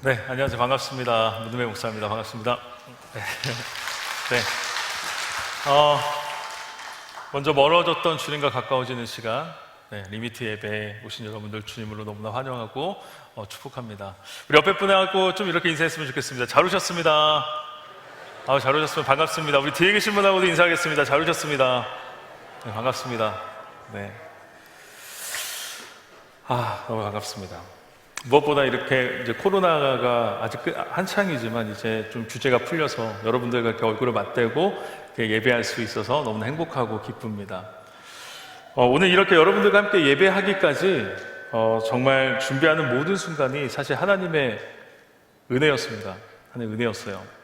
네, 안녕하세요. 반갑습니다. 문음의 목사입니다. 반갑습니다. 네. 네. 먼저 멀어졌던 주님과 가까워지는 시간, 리미트 예배에 오신 여러분들 주님으로 너무나 환영하고 축복합니다. 우리 옆에 분하고 좀 이렇게 인사했으면 좋겠습니다. 잘 오셨습니다. 잘 오셨으면 반갑습니다. 우리 뒤에 계신 분하고도 인사하겠습니다. 잘 오셨습니다. 네, 반갑습니다. 네. 너무 반갑습니다. 무엇보다 이렇게 이제 코로나가 아직 한창이지만 이제 좀 주제가 풀려서 여러분들과 이렇게 얼굴을 맞대고 이렇게 예배할 수 있어서 너무나 행복하고 기쁩니다. 오늘 이렇게 여러분들과 함께 예배하기까지 정말 준비하는 모든 순간이 사실 하나님의 은혜였습니다. 하나님의 은혜였어요.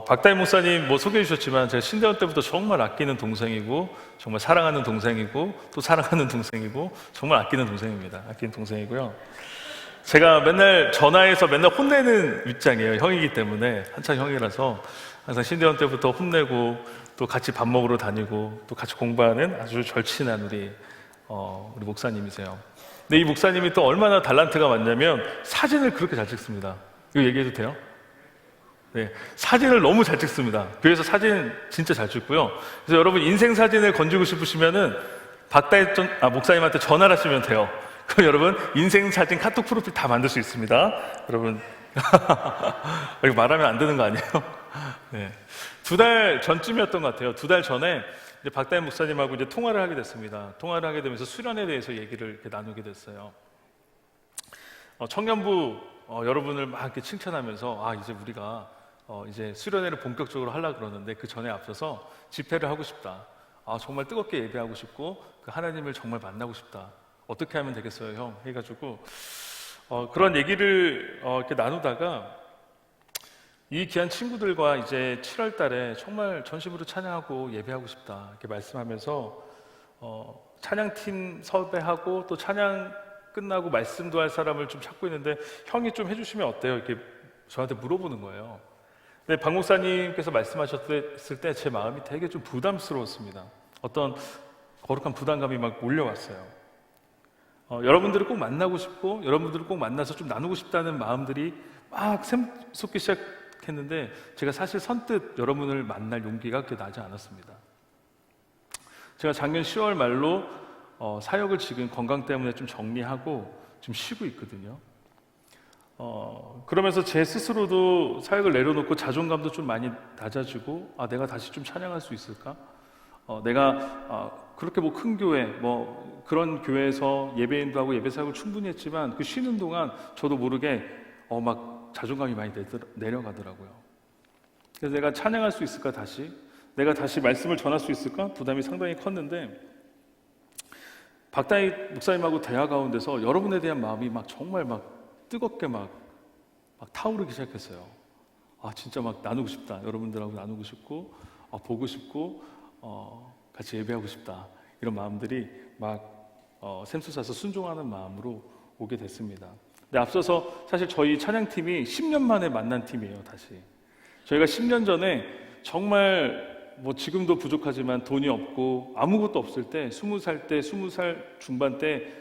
박다희 목사님 소개해 주셨지만 제가 신대원 때부터 정말 아끼는 동생이고 정말 사랑하는 동생이고 또 사랑하는 동생이고 정말 아끼는 동생입니다. 아끼는 동생이고요. 제가 맨날 전화해서 맨날 혼내는 입장이에요. 형이기 때문에 한창 형이라서 항상 신대원 때부터 혼내고 또 같이 밥 먹으러 다니고 또 같이 공부하는 아주 절친한 우리 목사님이세요. 근데 이 목사님이 또 얼마나 달란트가 많냐면 사진을 그렇게 잘 찍습니다. 이거 얘기해도 돼요? 네, 사진을 너무 잘 찍습니다. 교회에서 사진 진짜 잘 찍고요. 그래서 여러분 인생 사진을 건지고 싶으시면은 박다희 목사님한테 전화를 하시면 돼요. 그럼 여러분 인생 사진 카톡 프로필 다 만들 수 있습니다. 여러분 이거 말하면 안 되는 거 아니에요? 네, 2달 전쯤이었던 것 같아요. 2달 전에 이제 박다희 목사님하고 이제 통화를 하게 됐습니다. 통화를 하게 되면서 수련에 대해서 얘기를 이렇게 나누게 됐어요. 청년부 여러분을 막 이렇게 칭찬하면서 이제 우리가 이제 수련회를 본격적으로 하려고 그러는데 그 전에 앞서서 집회를 하고 싶다. 정말 뜨겁게 예배하고 싶고 그 하나님을 정말 만나고 싶다. 어떻게 하면 되겠어요, 형? 해가지고 그런 얘기를 이렇게 나누다가 이 귀한 친구들과 이제 7월 달에 정말 전심으로 찬양하고 예배하고 싶다. 이렇게 말씀하면서 찬양팀 섭외하고 또 찬양 끝나고 말씀도 할 사람을 좀 찾고 있는데 형이 좀 해주시면 어때요? 이렇게 저한테 물어보는 거예요. 근데 박 목사님께서 말씀하셨을 때 제 마음이 되게 좀 부담스러웠습니다. 어떤 거룩한 부담감이 막 몰려왔어요. 여러분들을 꼭 만나고 싶고 여러분들을 꼭 만나서 좀 나누고 싶다는 마음들이 막 샘솟기 시작했는데 제가 사실 선뜻 여러분을 만날 용기가 그렇게 나지 않았습니다. 제가 작년 10월 말로 사역을 지금 건강 때문에 좀 정리하고 좀 쉬고 있거든요. 그러면서 제 스스로도 사역을 내려놓고 자존감도 좀 많이 낮아지고 내가 다시 좀 찬양할 수 있을까? 내가 그렇게 뭐 큰 교회 뭐 그런 교회에서 예배인도 하고 예배 사역을 충분히 했지만 그 쉬는 동안 저도 모르게 막 자존감이 많이 내려가더라고요. 그래서 내가 찬양할 수 있을까 다시? 내가 다시 말씀을 전할 수 있을까? 부담이 상당히 컸는데 박다희 목사님하고 대화 가운데서 여러분에 대한 마음이 막 정말 막 뜨겁게 막 타오르기 시작했어요. 진짜 막 나누고 싶다. 여러분들하고 나누고 싶고 보고 싶고 같이 예배하고 싶다. 이런 마음들이 막 샘솟아서 순종하는 마음으로 오게 됐습니다. 근데 앞서서 사실 저희 찬양팀이 10년 만에 만난 팀이에요. 다시 저희가 10년 전에 정말 뭐 지금도 부족하지만 돈이 없고 아무것도 없을 때 20살 중반 때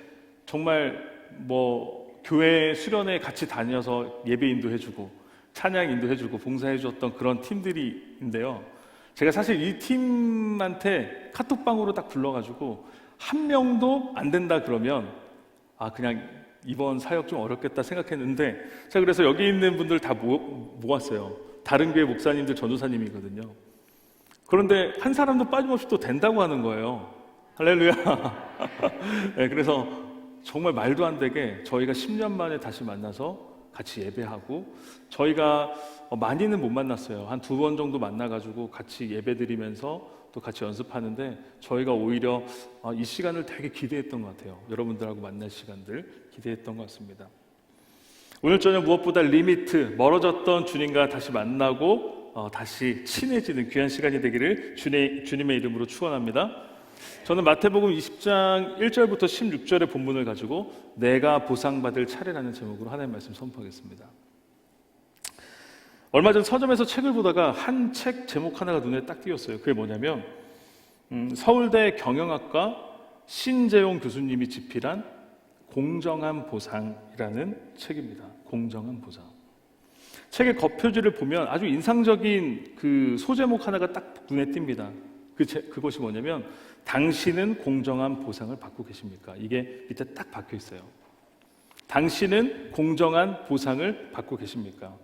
정말 뭐 교회 수련회 같이 다녀서 예배 인도해주고 찬양 인도해주고 봉사해줬던 그런 팀들인데요. 제가 사실 이 팀한테 카톡방으로 딱 불러가지고 한 명도 안 된다 그러면 그냥 이번 사역 좀 어렵겠다 생각했는데 제가 그래서 여기 있는 분들 다 모았어요. 다른 교회 목사님들 전도사님이거든요. 그런데 한 사람도 빠짐없이 또 된다고 하는 거예요. 할렐루야. 네, 그래서 정말 말도 안 되게 저희가 10년 만에 다시 만나서 같이 예배하고 저희가 많이는 못 만났어요. 한 2번 정도 만나가지고 같이 예배드리면서 또 같이 연습하는데 저희가 오히려 이 시간을 되게 기대했던 것 같아요. 여러분들하고 만날 시간들 기대했던 것 같습니다. 오늘 저녁 무엇보다 리미트, 멀어졌던 주님과 다시 만나고 다시 친해지는 귀한 시간이 되기를 주님의 이름으로 축원합니다. 저는 마태복음 20장 1절부터 16절의 본문을 가지고 내가 보상받을 차례라는 제목으로 하나님의 말씀 선포하겠습니다. 얼마 전 서점에서 책을 보다가 한 책 제목 하나가 눈에 딱 띄었어요. 그게 뭐냐면 서울대 경영학과 신재용 교수님이 집필한 공정한 보상이라는 책입니다. 공정한 보상. 책의 겉표지를 보면 아주 인상적인 그 소제목 하나가 딱 눈에 띕니다. 그것이 뭐냐면 당신은 공정한 보상을 받고 계십니까? 이게 밑에 딱 박혀 있어요. 당신은 공정한 보상을 받고 계십니까?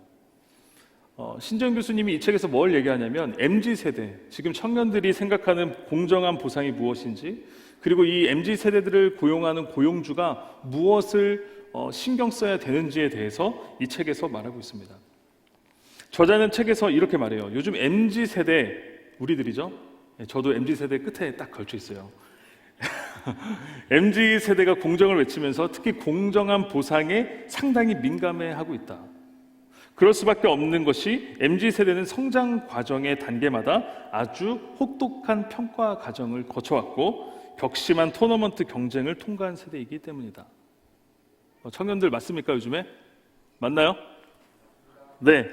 신정 교수님이 이 책에서 뭘 얘기하냐면 MZ세대, 지금 청년들이 생각하는 공정한 보상이 무엇인지, 그리고 이 MZ세대들을 고용하는 고용주가 무엇을 신경 써야 되는지에 대해서 이 책에서 말하고 있습니다. 저자는 책에서 이렇게 말해요. 요즘 MZ세대, 우리들이죠? 저도 MZ세대 끝에 딱 걸쳐 있어요. MZ세대가 공정을 외치면서 특히 공정한 보상에 상당히 민감해하고 있다. 그럴 수밖에 없는 것이 MZ세대는 성장 과정의 단계마다 아주 혹독한 평가 과정을 거쳐왔고 격심한 토너먼트 경쟁을 통과한 세대이기 때문이다. 청년들 맞습니까, 요즘에? 맞나요? 네.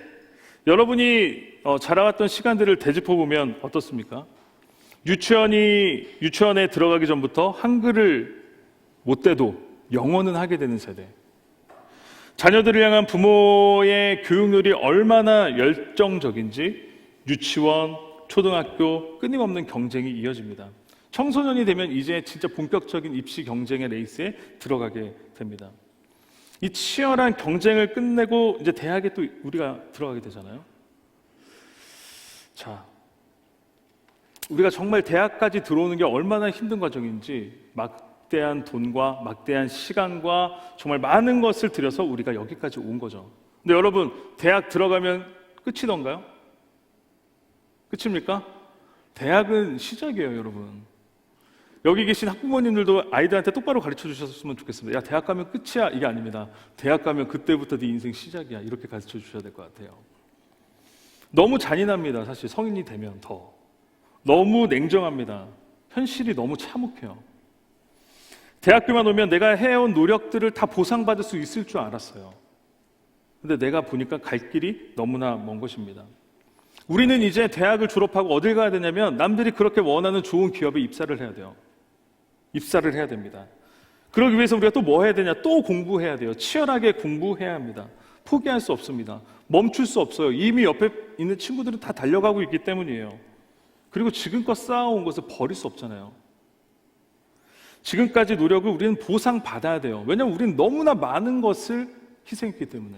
여러분이 자라왔던 시간들을 되짚어보면 어떻습니까? 유치원에 들어가기 전부터 한글을 못 돼도 영어는 하게 되는 세대. 자녀들을 향한 부모의 교육률이 얼마나 열정적인지 유치원, 초등학교 끊임없는 경쟁이 이어집니다. 청소년이 되면 이제 진짜 본격적인 입시 경쟁의 레이스에 들어가게 됩니다. 이 치열한 경쟁을 끝내고 이제 대학에 또 우리가 들어가게 되잖아요. 자, 우리가 정말 대학까지 들어오는 게 얼마나 힘든 과정인지 막대한 돈과 막대한 시간과 정말 많은 것을 들여서 우리가 여기까지 온 거죠. 근데 여러분, 대학 들어가면 끝이던가요? 끝입니까? 대학은 시작이에요, 여러분. 여기 계신 학부모님들도 아이들한테 똑바로 가르쳐 주셨으면 좋겠습니다. 야, 대학 가면 끝이야, 이게 아닙니다. 대학 가면 그때부터 네 인생 시작이야, 이렇게 가르쳐 주셔야 될 것 같아요. 너무 잔인합니다. 사실 성인이 되면 더 너무 냉정합니다. 현실이 너무 참혹해요. 대학교만 오면 내가 해온 노력들을 다 보상받을 수 있을 줄 알았어요. 근데 내가 보니까 갈 길이 너무나 먼 것입니다. 우리는 이제 대학을 졸업하고 어딜 가야 되냐면 남들이 그렇게 원하는 좋은 기업에 입사를 해야 돼요. 입사를 해야 됩니다. 그러기 위해서 우리가 또 뭐 해야 되냐? 또 공부해야 돼요. 치열하게 공부해야 합니다. 포기할 수 없습니다. 멈출 수 없어요. 이미 옆에 있는 친구들은 다 달려가고 있기 때문이에요. 그리고 지금껏 쌓아온 것을 버릴 수 없잖아요. 지금까지 노력을 우리는 보상받아야 돼요. 왜냐하면 우리는 너무나 많은 것을 희생했기 때문에.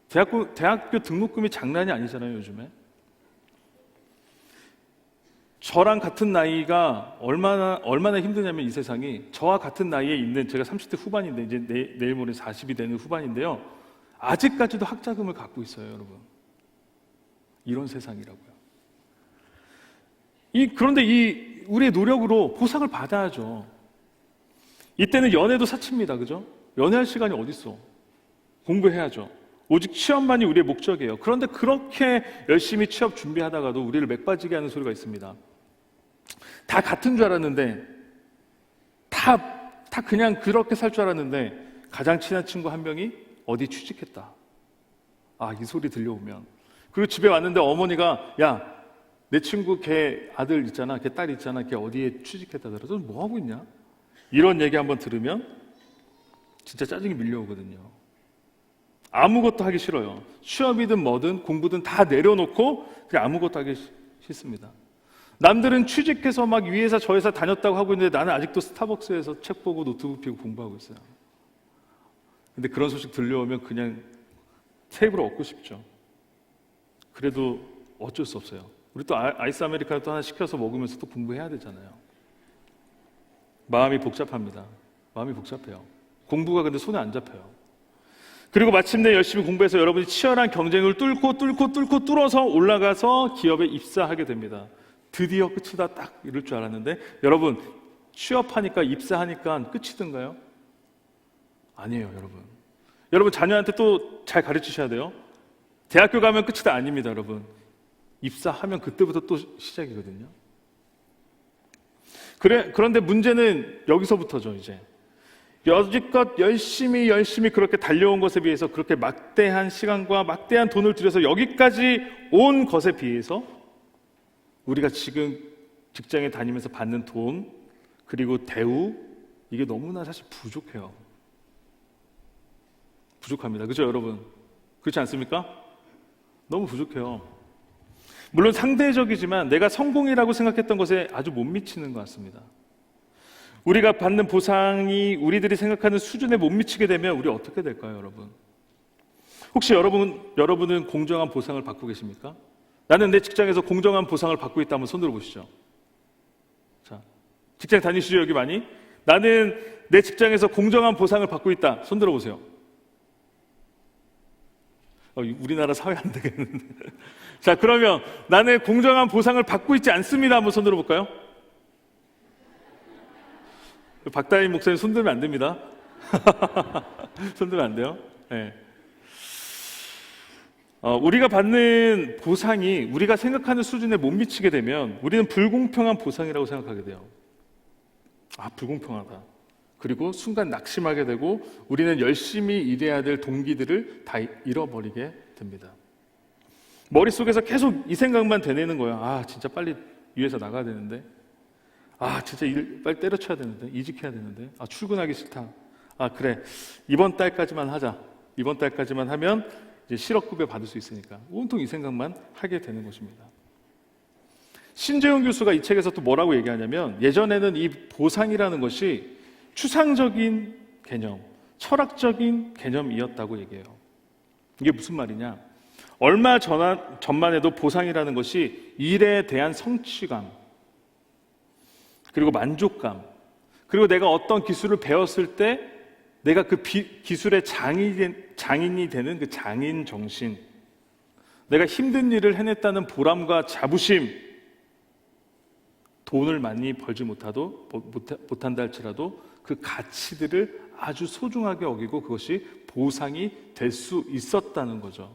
대학교 등록금이 장난이 아니잖아요, 요즘에. 저랑 같은 나이가 얼마나 힘드냐면 이 세상이, 저와 같은 나이에 있는, 제가 30대 후반인데 이제 내일 모레 40이 되는 후반인데요. 아직까지도 학자금을 갖고 있어요, 여러분. 이런 세상이라고요. 그런데 우리의 노력으로 보상을 받아야죠. 이때는 연애도 사치입니다, 그죠? 연애할 시간이 어디 있어? 공부해야죠. 오직 취업만이 우리의 목적이에요. 그런데 그렇게 열심히 취업 준비하다가도 우리를 맥빠지게 하는 소리가 있습니다. 다 같은 줄 알았는데, 다 그냥 그렇게 살 줄 알았는데 가장 친한 친구 한 명이 어디 취직했다. 이 소리 들려오면. 그리고 집에 왔는데 어머니가, 야, 내 친구 걔 아들 있잖아, 걔 딸 있잖아, 걔 어디에 취직했다 그래서 뭐 하고 있냐? 이런 얘기 한번 들으면 진짜 짜증이 밀려오거든요. 아무것도 하기 싫어요. 취업이든 뭐든 공부든 다 내려놓고 그냥 아무것도 하기 싫습니다. 남들은 취직해서 막 이 회사 저 회사 다녔다고 하고 있는데 나는 아직도 스타벅스에서 책 보고 노트북 펴고 공부하고 있어요. 근데 그런 소식 들려오면 그냥 테이블을 얻고 싶죠. 그래도 어쩔 수 없어요. 우리 또 아이스 아메리카노 또 하나 시켜서 먹으면서 또 공부해야 되잖아요. 마음이 복잡합니다. 마음이 복잡해요. 공부가 근데 손에 안 잡혀요. 그리고 마침내 열심히 공부해서 여러분이 치열한 경쟁을 뚫어서 올라가서 기업에 입사하게 됩니다. 드디어 끝이다, 딱 이럴 줄 알았는데, 여러분, 취업하니까 입사하니까 끝이던가요? 아니에요, 여러분. 여러분 자녀한테 또 잘 가르치셔야 돼요. 대학교 가면 끝이다, 아닙니다, 여러분. 입사하면 그때부터 또 시작이거든요. 그런데 문제는 여기서부터죠, 이제. 여지껏 열심히 그렇게 달려온 것에 비해서, 그렇게 막대한 시간과 막대한 돈을 들여서 여기까지 온 것에 비해서 우리가 지금 직장에 다니면서 받는 돈, 그리고 대우, 이게 너무나 사실 부족해요. 부족합니다. 그죠, 여러분? 그렇지 않습니까? 너무 부족해요. 물론 상대적이지만 내가 성공이라고 생각했던 것에 아주 못 미치는 것 같습니다. 우리가 받는 보상이 우리들이 생각하는 수준에 못 미치게 되면 우리 어떻게 될까요, 여러분? 혹시 여러분은 공정한 보상을 받고 계십니까? 나는 내 직장에서 공정한 보상을 받고 있다면 손 들어보시죠. 자, 직장 다니시죠, 여기 많이? 나는 내 직장에서 공정한 보상을 받고 있다. 손 들어보세요. 우리나라 사회 안 되겠는데. 자, 그러면 나는 공정한 보상을 받고 있지 않습니다. 한번 손 들어볼까요? 박다임 목사님 손 들면 안 됩니다. 손 들면 안 돼요. 네. 우리가 받는 보상이 우리가 생각하는 수준에 못 미치게 되면 우리는 불공평한 보상이라고 생각하게 돼요. 불공평하다. 그리고 순간 낙심하게 되고 우리는 열심히 일해야 될 동기들을 다 잃어버리게 됩니다. 머릿속에서 계속 이 생각만 되뇌는 거예요. 진짜 빨리 위에서 나가야 되는데, 진짜 일 빨리 때려쳐야 되는데, 이직해야 되는데, 출근하기 싫다. 그래, 이번 달까지만 하자. 이번 달까지만 하면 이제 실업급여 받을 수 있으니까 온통 이 생각만 하게 되는 것입니다. 신재용 교수가 이 책에서 또 뭐라고 얘기하냐면, 예전에는 이 보상이라는 것이 추상적인 개념, 철학적인 개념이었다고 얘기해요. 이게 무슨 말이냐? 얼마 전만 해도 보상이라는 것이 일에 대한 성취감, 그리고 만족감, 그리고 내가 어떤 기술을 배웠을 때 내가 그 기술의 장인이 되는 그 장인 정신, 내가 힘든 일을 해냈다는 보람과 자부심, 돈을 많이 벌지 못한다 할지라도 그 가치들을 아주 소중하게 여기고 그것이 보상이 될 수 있었다는 거죠.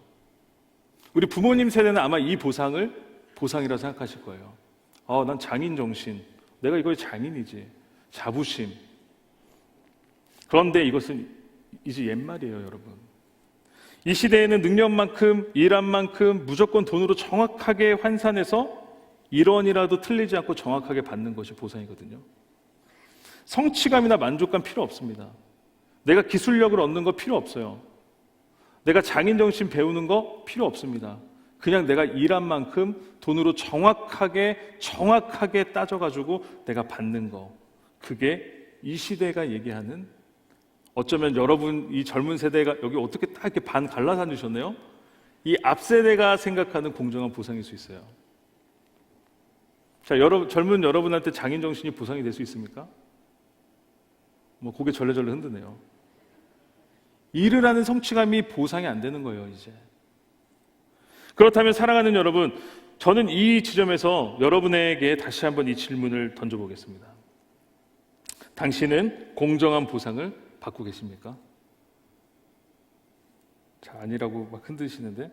우리 부모님 세대는 아마 이 보상을 보상이라고 생각하실 거예요. 난 장인 정신, 내가 이거의 장인이지, 자부심. 그런데 이것은 이제 옛말이에요, 여러분. 이 시대에는 능력만큼, 일한 만큼 무조건 돈으로 정확하게 환산해서 1원이라도 틀리지 않고 정확하게 받는 것이 보상이거든요. 성취감이나 만족감 필요 없습니다. 내가 기술력을 얻는 거 필요 없어요. 내가 장인정신 배우는 거 필요 없습니다. 그냥 내가 일한 만큼 돈으로 정확하게 따져가지고 내가 받는 거. 그게 이 시대가 얘기하는, 어쩌면 여러분 이 젊은 세대가 여기 어떻게 딱 이렇게 반 갈라서 앉으셨네요. 이 앞세대가 생각하는 공정한 보상일 수 있어요. 자, 젊은 여러분한테 장인정신이 보상이 될 수 있습니까? 고개 절레절레 흔드네요. 일을 하는 성취감이 보상이 안 되는 거예요, 이제. 그렇다면 사랑하는 여러분, 저는 이 지점에서 여러분에게 다시 한번 이 질문을 던져보겠습니다. 당신은 공정한 보상을 받고 계십니까? 자, 아니라고 막 흔드시는데,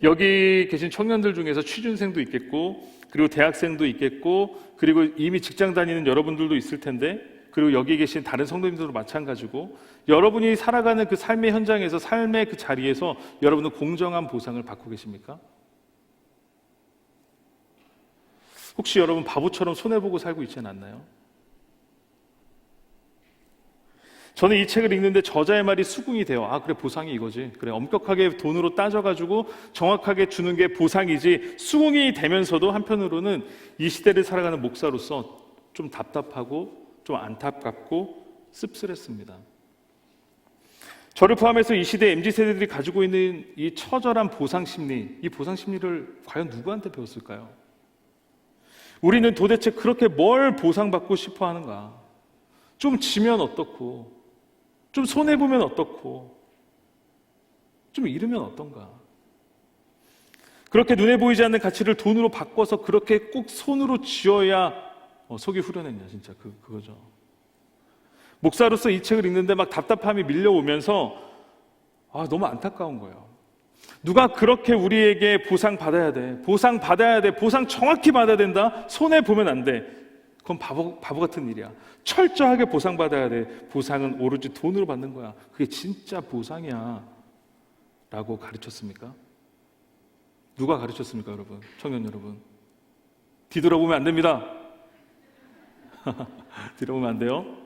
여기 계신 청년들 중에서 취준생도 있겠고, 그리고 대학생도 있겠고, 그리고 이미 직장 다니는 여러분들도 있을 텐데, 그리고 여기 계신 다른 성도님들도 마찬가지고, 여러분이 살아가는 그 삶의 현장에서, 삶의 그 자리에서 여러분은 공정한 보상을 받고 계십니까? 혹시 여러분 바보처럼 손해보고 살고 있지는 않나요? 저는 이 책을 읽는데 저자의 말이 수긍이 돼요. 그래, 보상이 이거지. 그래, 엄격하게 돈으로 따져가지고 정확하게 주는 게 보상이지. 수긍이 되면서도 한편으로는 이 시대를 살아가는 목사로서 좀 답답하고 좀 안타깝고 씁쓸했습니다. 저를 포함해서 이 시대 MZ세대들이 가지고 있는 이 처절한 보상심리, 이 보상심리를 과연 누구한테 배웠을까요? 우리는 도대체 그렇게 뭘 보상받고 싶어 하는가? 좀 지면 어떻고, 좀 손해보면 어떻고, 좀 잃으면 어떤가? 그렇게 눈에 보이지 않는 가치를 돈으로 바꿔서 그렇게 꼭 손으로 쥐어야 속이 후련했냐, 진짜 그거죠. 목사로서 이 책을 읽는데 막 답답함이 밀려오면서 너무 안타까운 거예요. 누가 그렇게 우리에게 보상 받아야 돼, 보상 정확히 받아야 된다, 손해보면 안 돼. 그건 바보 같은 일이야. 철저하게 보상받아야 돼. 보상은 오로지 돈으로 받는 거야. 그게 진짜 보상이야 라고 가르쳤습니까? 누가 가르쳤습니까, 여러분? 청년 여러분, 뒤돌아보면 안 됩니다. 뒤돌아보면 안 돼요.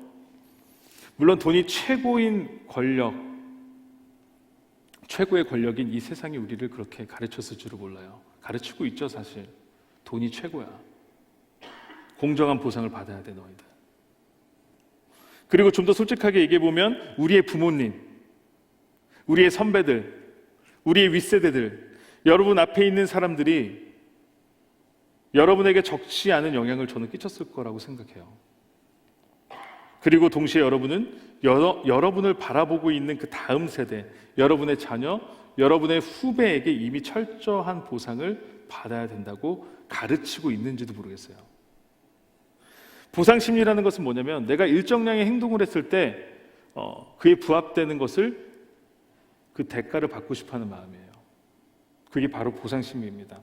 물론 돈이 최고의 권력인 이 세상이 우리를 그렇게 가르쳤을 줄은 몰라요. 가르치고 있죠, 사실. 돈이 최고야. 공정한 보상을 받아야 돼, 너희들. 그리고 좀 더 솔직하게 얘기해보면 우리의 부모님, 우리의 선배들, 우리의 윗세대들, 여러분 앞에 있는 사람들이 여러분에게 적지 않은 영향을 저는 끼쳤을 거라고 생각해요. 그리고 동시에 여러분은 여러분을 바라보고 있는 그 다음 세대, 여러분의 자녀, 여러분의 후배에게 이미 철저한 보상을 받아야 된다고 가르치고 있는지도 모르겠어요. 보상 심리라는 것은 뭐냐면 내가 일정량의 행동을 했을 때 그에 부합되는 것을 그 대가를 받고 싶어하는 마음이에요. 그게 바로 보상 심리입니다.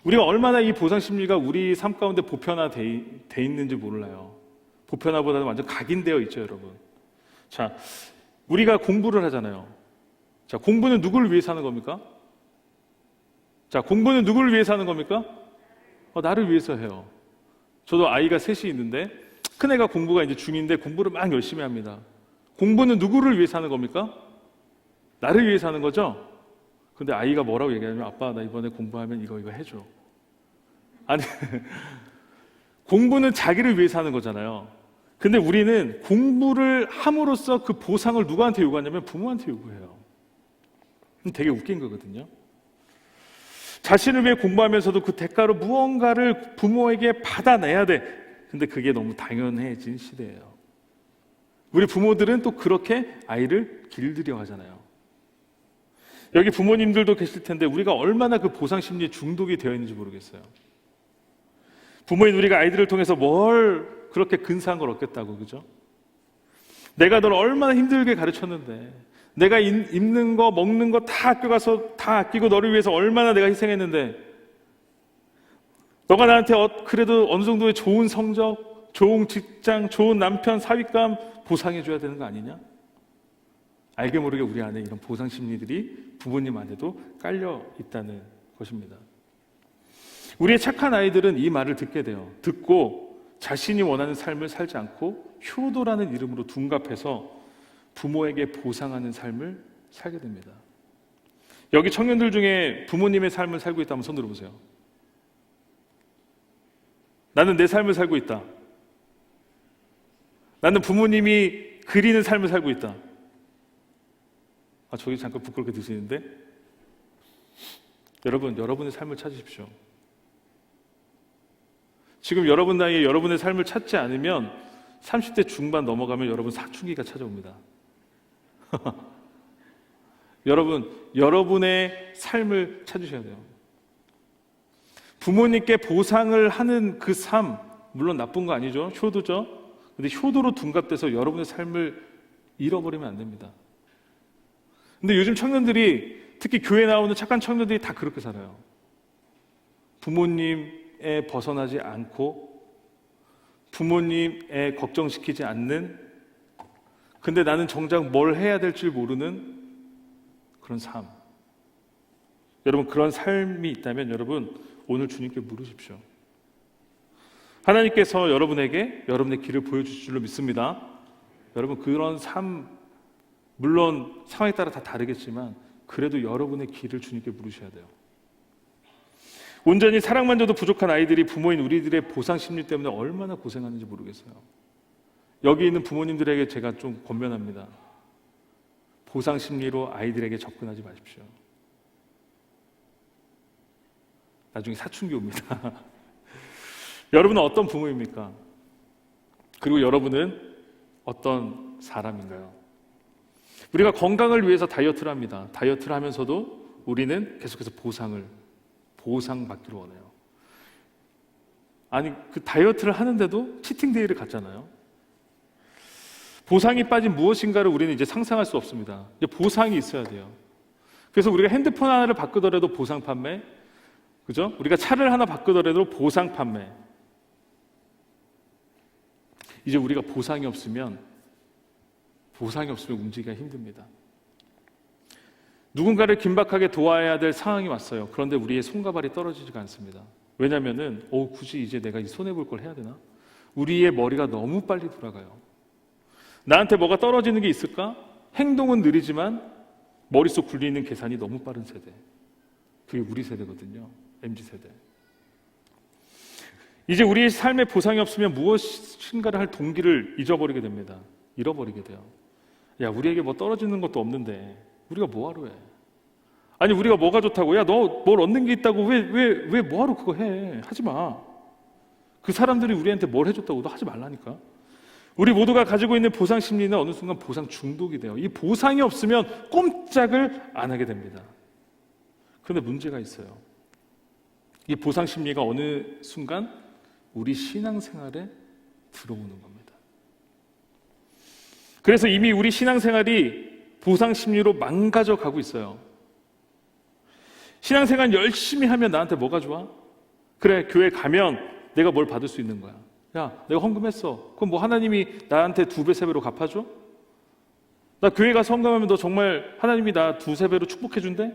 우리가 얼마나 이 보상 심리가 우리 삶 가운데 보편화돼 있는지 몰라요. 보편화보다는 완전 각인되어 있죠, 여러분. 자, 우리가 공부를 하잖아요. 자, 공부는 누구를 위해서 하는 겁니까? 자, 공부는 누구를 위해서 하는 겁니까? 나를 위해서 해요. 저도 아이가 셋이 있는데 큰애가 공부가 이제 중2인데 공부를 막 열심히 합니다. 공부는 누구를 위해서 하는 겁니까? 나를 위해서 하는 거죠? 근데 아이가 뭐라고 얘기하냐면 아빠 나 이번에 공부하면 이거 해줘. 아니 공부는 자기를 위해서 하는 거잖아요. 근데 우리는 공부를 함으로써 그 보상을 누구한테 요구하냐면 부모한테 요구해요. 되게 웃긴 거거든요. 자신을 위해 공부하면서도 그 대가로 무언가를 부모에게 받아내야 돼. 근데 그게 너무 당연해진 시대예요. 우리 부모들은 또 그렇게 아이를 길들여 하잖아요. 여기 부모님들도 계실 텐데 우리가 얼마나 그 보상 심리에 중독이 되어 있는지 모르겠어요. 부모인 우리가 아이들을 통해서 뭘 그렇게 근사한 걸 얻겠다고, 그죠? 내가 널 얼마나 힘들게 가르쳤는데, 내가 입는 거, 먹는 거 다 학교 가서 다 아끼고 너를 위해서 얼마나 내가 희생했는데, 너가 나한테 그래도 어느 정도의 좋은 성적, 좋은 직장, 좋은 남편, 사윗감 보상해줘야 되는 거 아니냐? 알게 모르게 우리 안에 이런 보상 심리들이 부모님 안에도 깔려 있다는 것입니다. 우리의 착한 아이들은 이 말을 듣게 돼요. 듣고 자신이 원하는 삶을 살지 않고 효도라는 이름으로 둔갑해서 부모에게 보상하는 삶을 살게 됩니다. 여기 청년들 중에 부모님의 삶을 살고 있다면 손 들어보세요. 나는 내 삶을 살고 있다. 나는 부모님이 그리는 삶을 살고 있다. 저기 잠깐 부끄럽게 드시는데 여러분, 여러분의 삶을 찾으십시오. 지금 여러분 나이에 여러분의 삶을 찾지 않으면 30대 중반 넘어가면 여러분 사춘기가 찾아옵니다. 여러분, 여러분의 삶을 찾으셔야 돼요. 부모님께 보상을 하는 그 삶, 물론 나쁜 거 아니죠. 효도죠. 근데 효도로 둔갑돼서 여러분의 삶을 잃어버리면 안 됩니다. 근데 요즘 청년들이, 특히 교회 나오는 착한 청년들이 다 그렇게 살아요. 부모님에 벗어나지 않고 부모님에 걱정시키지 않는, 근데 나는 정작 뭘 해야 될지 모르는 그런 삶. 여러분, 그런 삶이 있다면 여러분 오늘 주님께 물으십시오. 하나님께서 여러분에게 여러분의 길을 보여주실 줄로 믿습니다. 여러분, 그런 삶, 물론 상황에 따라 다 다르겠지만 그래도 여러분의 길을 주님께 물으셔야 돼요. 온전히 사랑만 줘도 부족한 아이들이 부모인 우리들의 보상 심리 때문에 얼마나 고생하는지 모르겠어요. 여기 있는 부모님들에게 제가 좀 권면합니다. 보상 심리로 아이들에게 접근하지 마십시오. 나중에 사춘기 옵니다. 여러분은 어떤 부모입니까? 그리고 여러분은 어떤 사람인가요? 우리가 건강을 위해서 다이어트를 합니다. 다이어트를 하면서도 우리는 계속해서 보상받기를 원해요. 아니, 그 다이어트를 하는데도 치팅데이를 갖잖아요. 보상이 빠진 무엇인가를 우리는 이제 상상할 수 없습니다. 이제 보상이 있어야 돼요. 그래서 우리가 핸드폰 하나를 바꾸더라도 보상 판매, 그죠? 우리가 차를 하나 바꾸더라도 보상 판매. 이제 우리가 보상이 없으면 움직이기가 힘듭니다. 누군가를 긴박하게 도와야 될 상황이 왔어요. 그런데 우리의 손과 발이 떨어지지가 않습니다. 왜냐하면은 굳이 이제 내가 손해볼 걸 해야 되나? 우리의 머리가 너무 빨리 돌아가요. 나한테 뭐가 떨어지는 게 있을까? 행동은 느리지만 머릿속 굴리는 계산이 너무 빠른 세대. 그게 우리 세대거든요. MZ세대. 이제 우리의 삶에 보상이 없으면 무엇인가를 할 동기를 잊어버리게 됩니다. 잃어버리게 돼요. 야, 우리에게 뭐 떨어지는 것도 없는데 우리가 뭐하러 해? 아니, 우리가 뭐가 좋다고? 야, 너 뭘 얻는 게 있다고 왜 뭐하러 그거 해? 하지 마. 그 사람들이 우리한테 뭘 해줬다고? 너 하지 말라니까. 우리 모두가 가지고 있는 보상 심리는 어느 순간 보상 중독이 돼요. 이 보상이 없으면 꼼짝을 안 하게 됩니다. 그런데 문제가 있어요. 이 보상 심리가 어느 순간 우리 신앙생활에 들어오는 겁니다. 그래서 이미 우리 신앙생활이 보상 심리로 망가져 가고 있어요. 신앙생활 열심히 하면 나한테 뭐가 좋아? 그래, 교회 가면 내가 뭘 받을 수 있는 거야. 야, 내가 헌금했어. 그럼 뭐 하나님이 나한테 2배, 3배로 갚아줘? 나 교회 가서 헌금하면 너 정말 하나님이 나 2, 3배로 축복해 준대?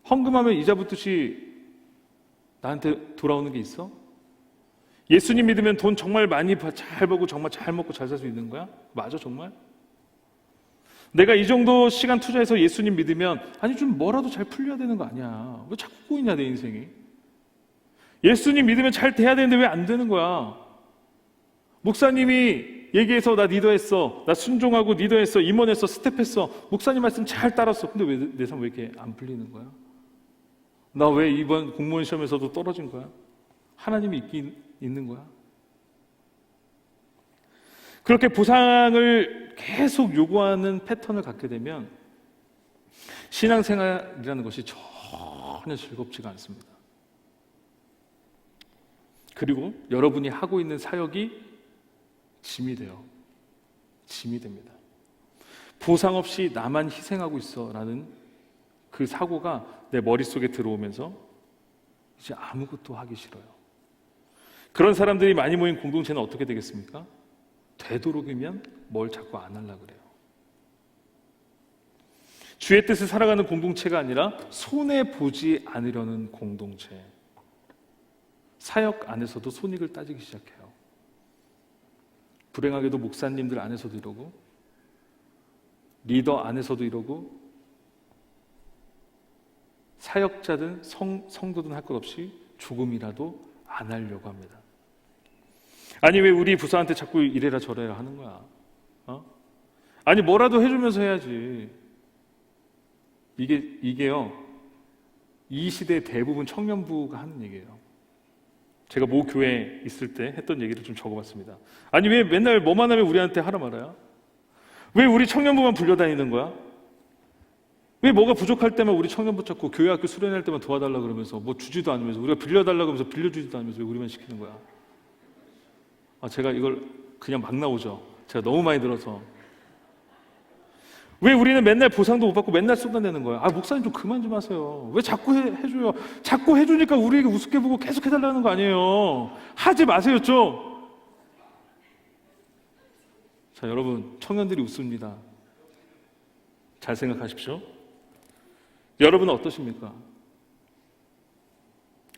헌금하면 이자 붙듯이 나한테 돌아오는 게 있어? 예수님 믿으면 돈 정말 많이 잘 벌고 정말 잘 먹고 잘 살 수 있는 거야? 맞아, 정말? 내가 이 정도 시간 투자해서 예수님 믿으면 아니 좀 뭐라도 잘 풀려야 되는 거 아니야. 왜 자꾸 꼬이냐 내 인생이. 예수님 믿으면 잘 돼야 되는데 왜 안 되는 거야? 목사님이 얘기해서 나 리더했어. 나 순종하고 리더했어. 임원했어. 스텝했어. 목사님 말씀 잘 따랐어. 근데 왜 내 삶 왜 이렇게 안 풀리는 거야? 나 왜 이번 공무원 시험에서도 떨어진 거야? 하나님이 있는 거야? 그렇게 보상을 계속 요구하는 패턴을 갖게 되면 신앙생활이라는 것이 전혀 즐겁지가 않습니다. 그리고 여러분이 하고 있는 사역이 짐이 돼요. 짐이 됩니다. 보상 없이 나만 희생하고 있어 라는 그 사고가 내 머릿속에 들어오면서 이제 아무것도 하기 싫어요. 그런 사람들이 많이 모인 공동체는 어떻게 되겠습니까? 되도록이면 뭘 자꾸 안 하려고 그래요. 주의 뜻을 살아가는 공동체가 아니라 손해보지 않으려는 공동체. 사역 안에서도 손익을 따지기 시작해요. 불행하게도 목사님들 안에서도 이러고 리더 안에서도 이러고 사역자든 성도든 할 것 없이 조금이라도 안 하려고 합니다. 아니 왜 우리 부사한테 자꾸 이래라 저래라 하는 거야? 아니 뭐라도 해주면서 해야지. 이게요 이 시대 대부분 청년부가 하는 얘기예요. 제가 모 교회에 있을 때 했던 얘기를 좀 적어봤습니다. 아니 왜 맨날 뭐만 하면 우리한테 하라 말아요? 왜 우리 청년부만 불려다니는 거야? 왜 뭐가 부족할 때만 우리 청년부 찾고 교회 학교 수련할 때만 도와달라 그러면서 뭐 주지도 않으면서 우리가 빌려달라고 하면서 빌려주지도 않으면서 왜 우리만 시키는 거야? 제가 이걸 그냥 막 나오죠. 제가 너무 많이 들어서. 왜 우리는 맨날 보상도 못 받고 맨날 쏟아내는 거야? 목사님 좀 그만 좀 하세요. 왜 자꾸 해줘요? 자꾸 해주니까 우리에게 우습게 보고 계속 해달라는 거 아니에요. 하지 마세요 좀. 자, 여러분 청년들이 웃습니다. 잘 생각하십시오. 여러분은 어떠십니까?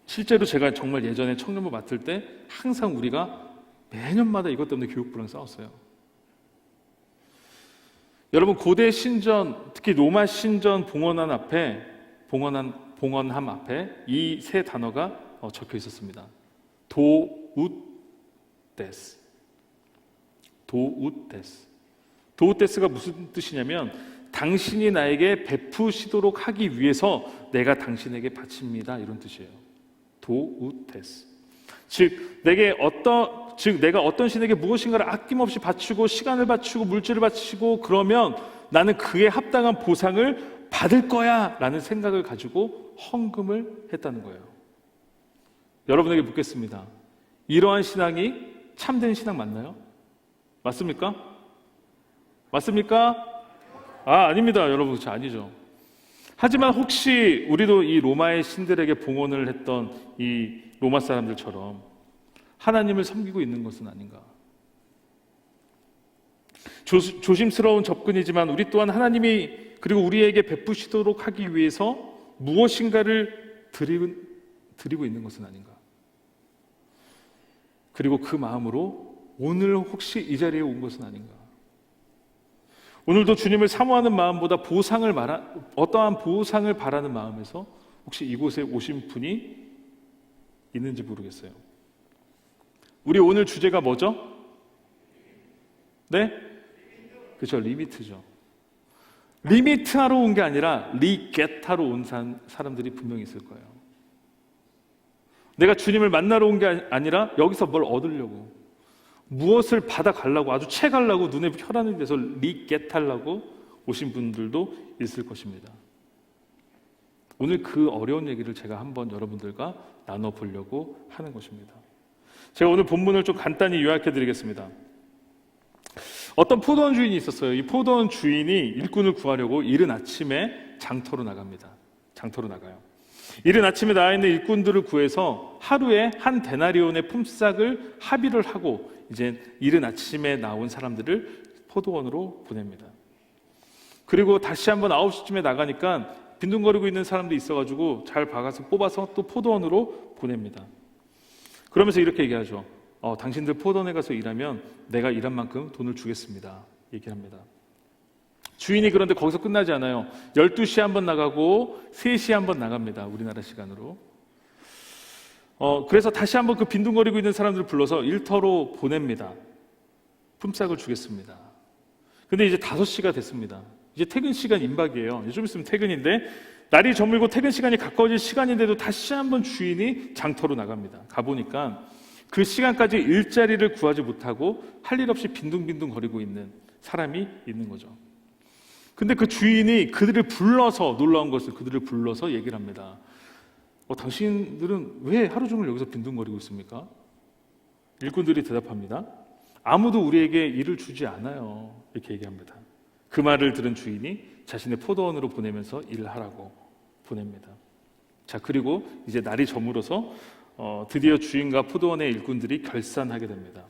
실제로 제가 정말 예전에 청년부 맡을 때 항상 우리가 매년마다 이것 때문에 교육부랑 싸웠어요. 여러분 고대 신전, 특히 로마 신전 봉헌함 앞에 이 세 단어가 적혀 있었습니다. 도우데스. 도우데스가 무슨 뜻이냐면 당신이 나에게 베푸시도록 하기 위해서 내가 당신에게 바칩니다. 이런 뜻이에요. 도우데스. 즉 내가 어떤 신에게 무엇인가를 아낌없이 바치고 시간을 바치고 물질을 바치고 그러면 나는 그에 합당한 보상을 받을 거야 라는 생각을 가지고 헌금을 했다는 거예요. 여러분에게 묻겠습니다. 이러한 신앙이 참된 신앙 맞나요? 맞습니까? 맞습니까? 아닙니다. 여러분, 그렇죠. 아니죠. 하지만 혹시 우리도 이 로마의 신들에게 봉헌을 했던 이 로마 사람들처럼 하나님을 섬기고 있는 것은 아닌가? 조심스러운 접근이지만 우리 또한 하나님이 그리고 우리에게 베푸시도록 하기 위해서 무엇인가를 드리고 있는 것은 아닌가? 그리고 그 마음으로 오늘 혹시 이 자리에 온 것은 아닌가? 오늘도 주님을 사모하는 마음보다 어떠한 보상을 바라는 마음에서 혹시 이곳에 오신 분이 있는지 모르겠어요. 우리 오늘 주제가 뭐죠? 네? 그렇죠. 리미트죠. 리미트하러 온 게 아니라 리겟하러 온 사람들이 분명히 있을 거예요. 내가 주님을 만나러 온 게 아니라 여기서 뭘 얻으려고, 무엇을 받아가려고, 아주 채가려고, 눈에 혈안이 돼서 리겟하려고 오신 분들도 있을 것입니다. 오늘 그 어려운 얘기를 제가 한번 여러분들과 나눠보려고 하는 것입니다. 제가 오늘 본문을 좀 간단히 요약해 드리겠습니다. 어떤 포도원 주인이 있었어요. 이 포도원 주인이 일꾼을 구하려고 이른 아침에 장터로 나갑니다. 장터로 나가요. 이른 아침에 나와 있는 일꾼들을 구해서 하루에 한 데나리온의 품삯을 합의를 하고 이제 이른 아침에 나온 사람들을 포도원으로 보냅니다. 그리고 다시 한번 9시쯤에 나가니까 빈둥거리고 있는 사람도 있어가지고 잘 뽑아서 또 포도원으로 보냅니다. 그러면서 이렇게 얘기하죠. 당신들 포도원에 가서 일하면 내가 일한 만큼 돈을 주겠습니다. 얘기합니다. 주인이 그런데 거기서 끝나지 않아요. 12시에 한번 나가고 3시에 한번 나갑니다. 우리나라 시간으로. 그래서 다시 한번 그 빈둥거리고 있는 사람들을 불러서 일터로 보냅니다. 품삯을 주겠습니다. 근데 이제 5시가 됐습니다. 이제 퇴근 시간 임박이에요. 좀 있으면 퇴근인데 날이 저물고 퇴근 시간이 가까워질 시간인데도 다시 한번 주인이 장터로 나갑니다. 가보니까 그 시간까지 일자리를 구하지 못하고 할 일 없이 빈둥빈둥 거리고 있는 사람이 있는 거죠. 근데 그 주인이 그들을 불러서, 놀라운 것은 그들을 불러서 얘기를 합니다. 당신들은 왜 하루 종일 여기서 빈둥거리고 있습니까? 일꾼들이 대답합니다. 아무도 우리에게 일을 주지 않아요. 이렇게 얘기합니다. 그 말을 들은 주인이 자신의 포도원으로 보내면서 일을 하라고 보냅니다. 자, 그리고 이제 날이 저물어서 드디어 주인과 포도원의 일꾼들이 결산하게 됩니다.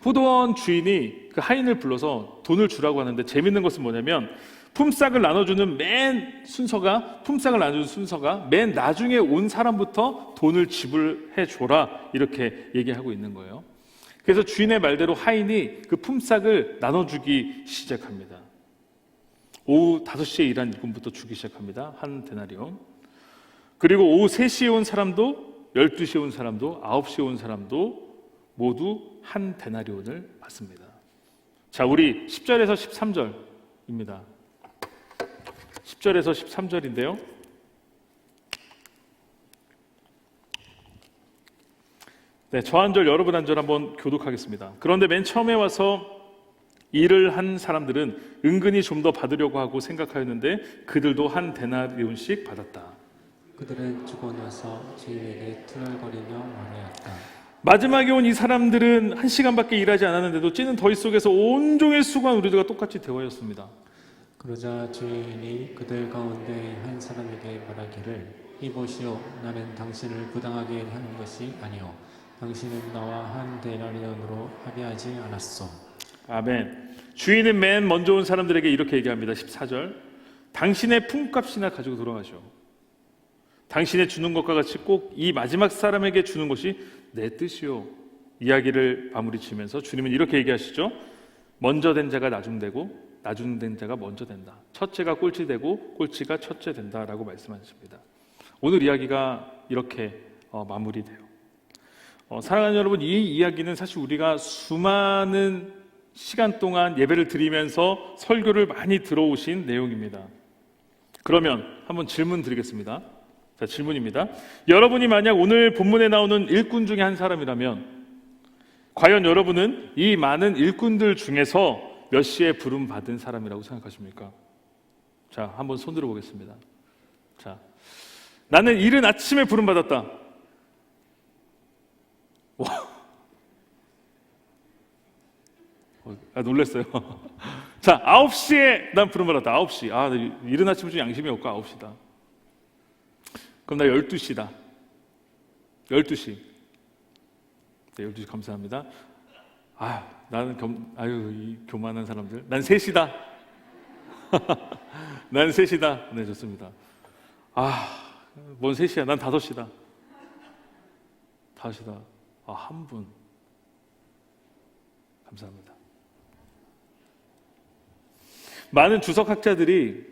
포도원 주인이 그 하인을 불러서 돈을 주라고 하는데 재밌는 것은 뭐냐면 품삯을 나눠주는 순서가 맨 나중에 온 사람부터 돈을 지불해 줘라 이렇게 얘기하고 있는 거예요. 그래서 주인의 말대로 하인이 그 품삯을 나눠주기 시작합니다. 오후 5시에 일한 일꾼부터 주기 시작합니다. 한 데나리온. 그리고 오후 3시에 온 사람도 12시에 온 사람도 9시에 온 사람도 모두 한 데나리온을 받습니다. 자, 우리 10절에서 13절입니다. 10절에서 13절인데요. 네, 저 한 절 여러분 한 절 한번 교독하겠습니다. 그런데 맨 처음에 와서 일을 한 사람들은 은근히 좀 더 받으려고 하고 생각하였는데 그들도 한 데나리온씩 받았다. 그들은 주고 나서 주인에게 투덜거리며 말하였다. 마지막에 온 이 사람들은 1시간밖에 일하지 않았는데도 찌는 더위 속에서 온종일 수고한 우리들과 똑같이 대화였습니다. 그러자 주인이 그들 가운데 한 사람에게 말하기를 이보시오, 나는 당신을 부당하게 하는 것이 아니오. 당신은 나와 한 데나리온으로 합의하지 않았소. 아멘. 주인은 맨 먼저 온 사람들에게 이렇게 얘기합니다. 14절. 당신의 품값이나 가지고 돌아가시오. 당신의 주는 것과 같이 꼭 이 마지막 사람에게 주는 것이 내 뜻이오. 이야기를 마무리 지면서 주님은 이렇게 얘기하시죠. 먼저 된 자가 나중되고 나중된 자가 먼저 된다. 첫째가 꼴찌되고 꼴찌가 첫째 된다라고 말씀하십니다. 오늘 이야기가 이렇게 마무리돼요. 사랑하는 여러분, 이 이야기는 사실 우리가 수많은 시간 동안 예배를 드리면서 설교를 많이 들어오신 내용입니다. 그러면 한번 질문 드리겠습니다. 자, 질문입니다. 여러분이 만약 오늘 본문에 나오는 일꾼 중에 한 사람이라면 과연 여러분은 이 많은 일꾼들 중에서 몇 시에 부름 받은 사람이라고 생각하십니까? 자, 한번 손 들어보겠습니다. 자, 나는 이른 아침에 부름 받았다. 와, 놀랐어요. 자, 9시에 난 부름 받았다. 9시. 이른 아침 중 양심이 없고 9시다. 그럼 나 12시다. 12시. 네, 12시 감사합니다. 나는 이 교만한 사람들. 난 3시다. 난 3시다. 네, 좋습니다. 뭔 3시야? 난 5시다. 5시다. 한 분. 감사합니다. 많은 주석학자들이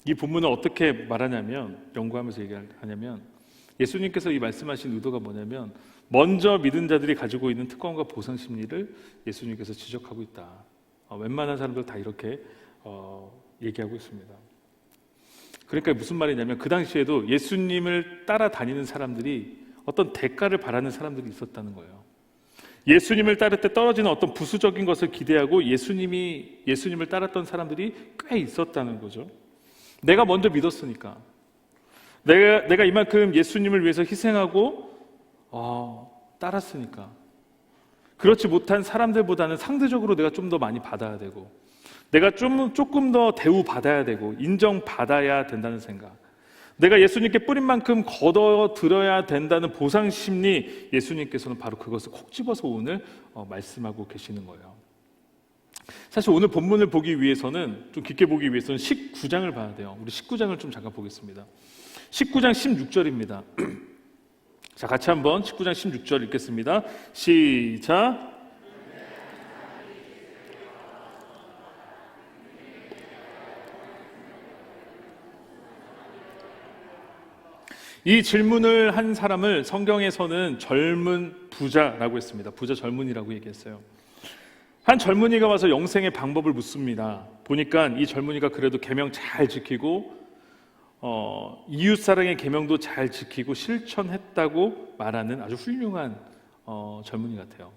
이 본문을 어떻게 말하냐면, 연구하면서 얘기하냐면, 예수님께서 이 말씀하신 의도가 뭐냐면, 먼저 믿은 자들이 가지고 있는 특권과 보상 심리를 예수님께서 지적하고 있다. 웬만한 사람들 다 이렇게 얘기하고 있습니다. 그러니까 무슨 말이냐면, 그 당시에도 예수님을 따라다니는 사람들이 어떤 대가를 바라는 사람들이 있었다는 거예요. 예수님을 따를 때 떨어지는 어떤 부수적인 것을 기대하고 예수님을 따랐던 사람들이 꽤 있었다는 거죠. 내가 먼저 믿었으니까, 내가 이만큼 예수님을 위해서 희생하고 따랐으니까, 그렇지 못한 사람들보다는 상대적으로 내가 좀 더 많이 받아야 되고, 내가 조금 더 대우받아야 되고 인정받아야 된다는 생각, 내가 예수님께 뿌린 만큼 거둬들여야 된다는 보상 심리, 예수님께서는 바로 그것을 콕 집어서 오늘 말씀하고 계시는 거예요. 사실 오늘 본문을 보기 위해서는, 좀 깊게 보기 위해서는 19장을 봐야 돼요. 우리 19장을 좀 잠깐 보겠습니다. 19장 16절입니다. 자, 같이 한번 19장 16절 읽겠습니다. 시작. 이 질문을 한 사람을 성경에서는 젊은 부자라고 했습니다. 부자 젊은이라고 얘기했어요. 한 젊은이가 와서 영생의 방법을 묻습니다. 보니까 이 젊은이가 그래도 계명 잘 지키고 이웃사랑의 계명도 잘 지키고 실천했다고 말하는 아주 훌륭한 젊은이 같아요.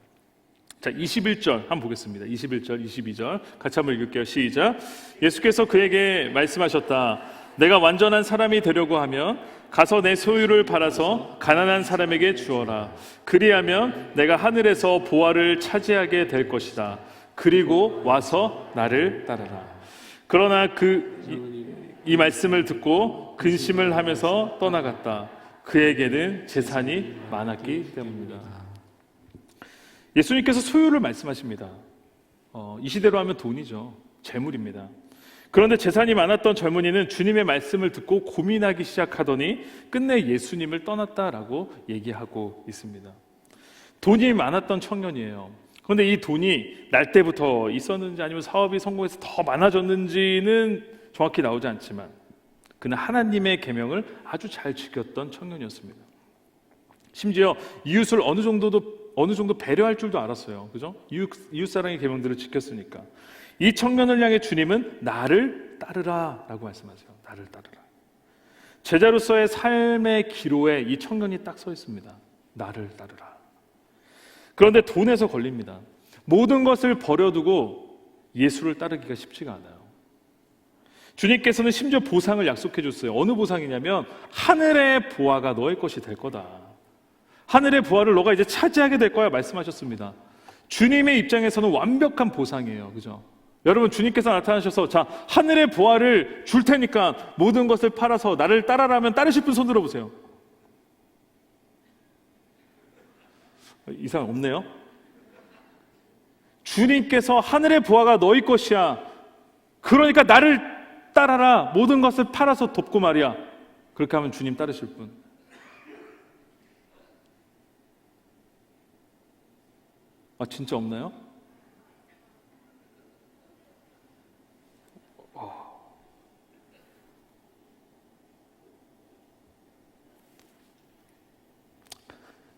자, 21절 한번 보겠습니다. 21절, 22절 같이 한번 읽을게요. 시작. 예수께서 그에게 말씀하셨다. 내가 완전한 사람이 되려고 하면 가서 내 소유를 팔아서 가난한 사람에게 주어라. 그리하면 내가 하늘에서 보화를 차지하게 될 것이다. 그리고 와서 나를 따르라. 그러나 이 말씀을 듣고 근심을 하면서 떠나갔다. 그에게는 재산이 많았기 때문이다. 예수님께서 소유를 말씀하십니다. 이 시대로 하면 돈이죠. 재물입니다. 그런데 재산이 많았던 젊은이는 주님의 말씀을 듣고 고민하기 시작하더니 끝내 예수님을 떠났다라고 얘기하고 있습니다. 돈이 많았던 청년이에요. 그런데 이 돈이 날 때부터 있었는지 아니면 사업이 성공해서 더 많아졌는지는 정확히 나오지 않지만, 그는 하나님의 계명을 아주 잘 지켰던 청년이었습니다. 심지어 이웃을 어느 정도 배려할 줄도 알았어요. 그죠? 이웃사랑의 계명들을 지켰으니까. 이 청년을 향해 주님은 나를 따르라 라고 말씀하세요. 나를 따르라. 제자로서의 삶의 기로에 이 청년이 딱 서 있습니다. 나를 따르라. 그런데 돈에서 걸립니다. 모든 것을 버려두고 예수를 따르기가 쉽지가 않아요. 주님께서는 심지어 보상을 약속해 줬어요. 어느 보상이냐면 하늘의 보화가 너의 것이 될 거다. 하늘의 보화를 너가 이제 차지하게 될 거야 말씀하셨습니다. 주님의 입장에서는 완벽한 보상이에요. 그죠? 여러분, 주님께서 나타나셔서 자, 하늘의 보화를 줄 테니까 모든 것을 팔아서 나를 따라라면 따르실 분 손 들어보세요. 이상 없네요. 주님께서 하늘의 보화가 너희 것이야. 그러니까 나를 따라라. 모든 것을 팔아서 돕고 말이야. 그렇게 하면 주님 따르실 분. 진짜 없나요?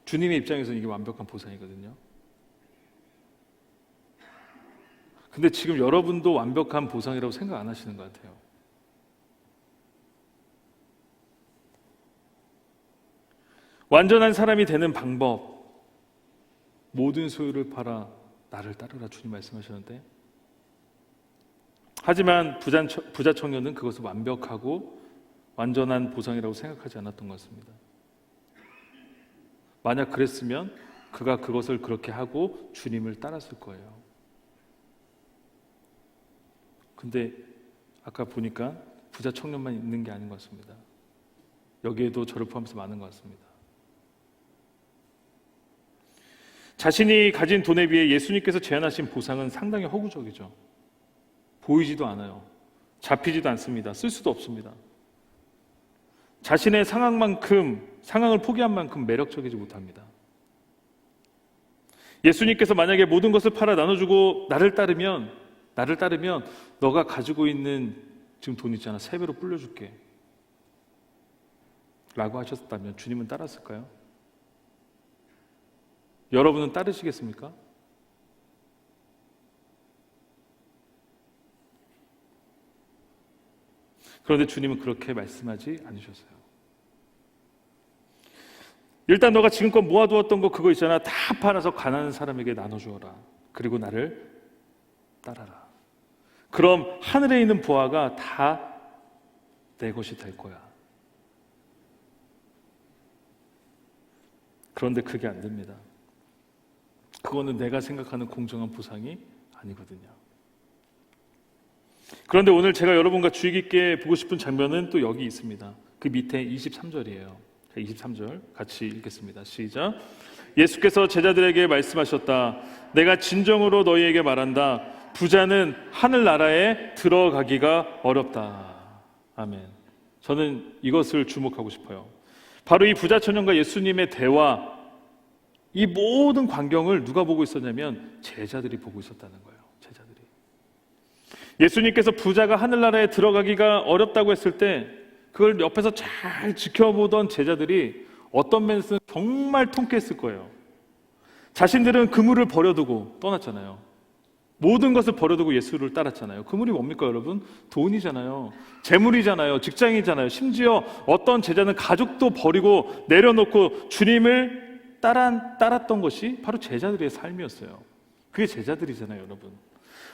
주님의 입장에서는 이게 완벽한 보상이거든요. 근데 지금 여러분도 완벽한 보상이라고 생각 안 하시는 것 같아요. 완전한 사람이 되는 방법, 모든 소유를 팔아 나를 따르라 주님 말씀하셨는데, 하지만 부자 청년은 그것을 완벽하고 완전한 보상이라고 생각하지 않았던 것 같습니다. 만약 그랬으면 그가 그것을 그렇게 하고 주님을 따랐을 거예요. 근데 아까 보니까 부자 청년만 있는 게 아닌 것 같습니다. 여기에도 저를 포함해서 많은 것 같습니다. 자신이 가진 돈에 비해 예수님께서 제안하신 보상은 상당히 허구적이죠. 보이지도 않아요. 잡히지도 않습니다. 쓸 수도 없습니다. 자신의 상황을 포기한 만큼 매력적이지 못합니다. 예수님께서 만약에 모든 것을 팔아 나눠주고 나를 따르면 나를 따르면 너가 가지고 있는 지금 돈 있잖아. 3배로 불려줄게. 라고 하셨다면 주님은 따랐을까요? 여러분은 따르시겠습니까? 그런데 주님은 그렇게 말씀하지 않으셨어요. 일단 너가 지금껏 모아두었던 거 그거 있잖아. 다 팔아서 가난한 사람에게 나눠주어라. 그리고 나를 따라라. 그럼 하늘에 있는 보화가 다 내 것이 될 거야. 그런데 그게 안 됩니다. 그거는 내가 생각하는 공정한 보상이 아니거든요. 그런데 오늘 제가 여러분과 주의 깊게 보고 싶은 장면은 또 여기 있습니다. 그 밑에 23절이에요. 23절 같이 읽겠습니다. 시작. 예수께서 제자들에게 말씀하셨다. 내가 진정으로 너희에게 말한다. 부자는 하늘나라에 들어가기가 어렵다. 아멘. 저는 이것을 주목하고 싶어요. 바로 이 부자 청년과 예수님의 대화, 이 모든 광경을 누가 보고 있었냐면 제자들이 보고 있었다는 거예요. 제자들이. 예수님께서 부자가 하늘나라에 들어가기가 어렵다고 했을 때 그걸 옆에서 잘 지켜보던 제자들이 어떤 면에서는 정말 통쾌했을 거예요. 자신들은 그물을 버려두고 떠났잖아요. 모든 것을 버려두고 예수를 따랐잖아요. 그물이 뭡니까 여러분? 돈이잖아요. 재물이잖아요. 직장이잖아요. 심지어 어떤 제자는 가족도 버리고 내려놓고 주님을 따랐던 것이 바로 제자들의 삶이었어요. 그게 제자들이잖아요, 여러분.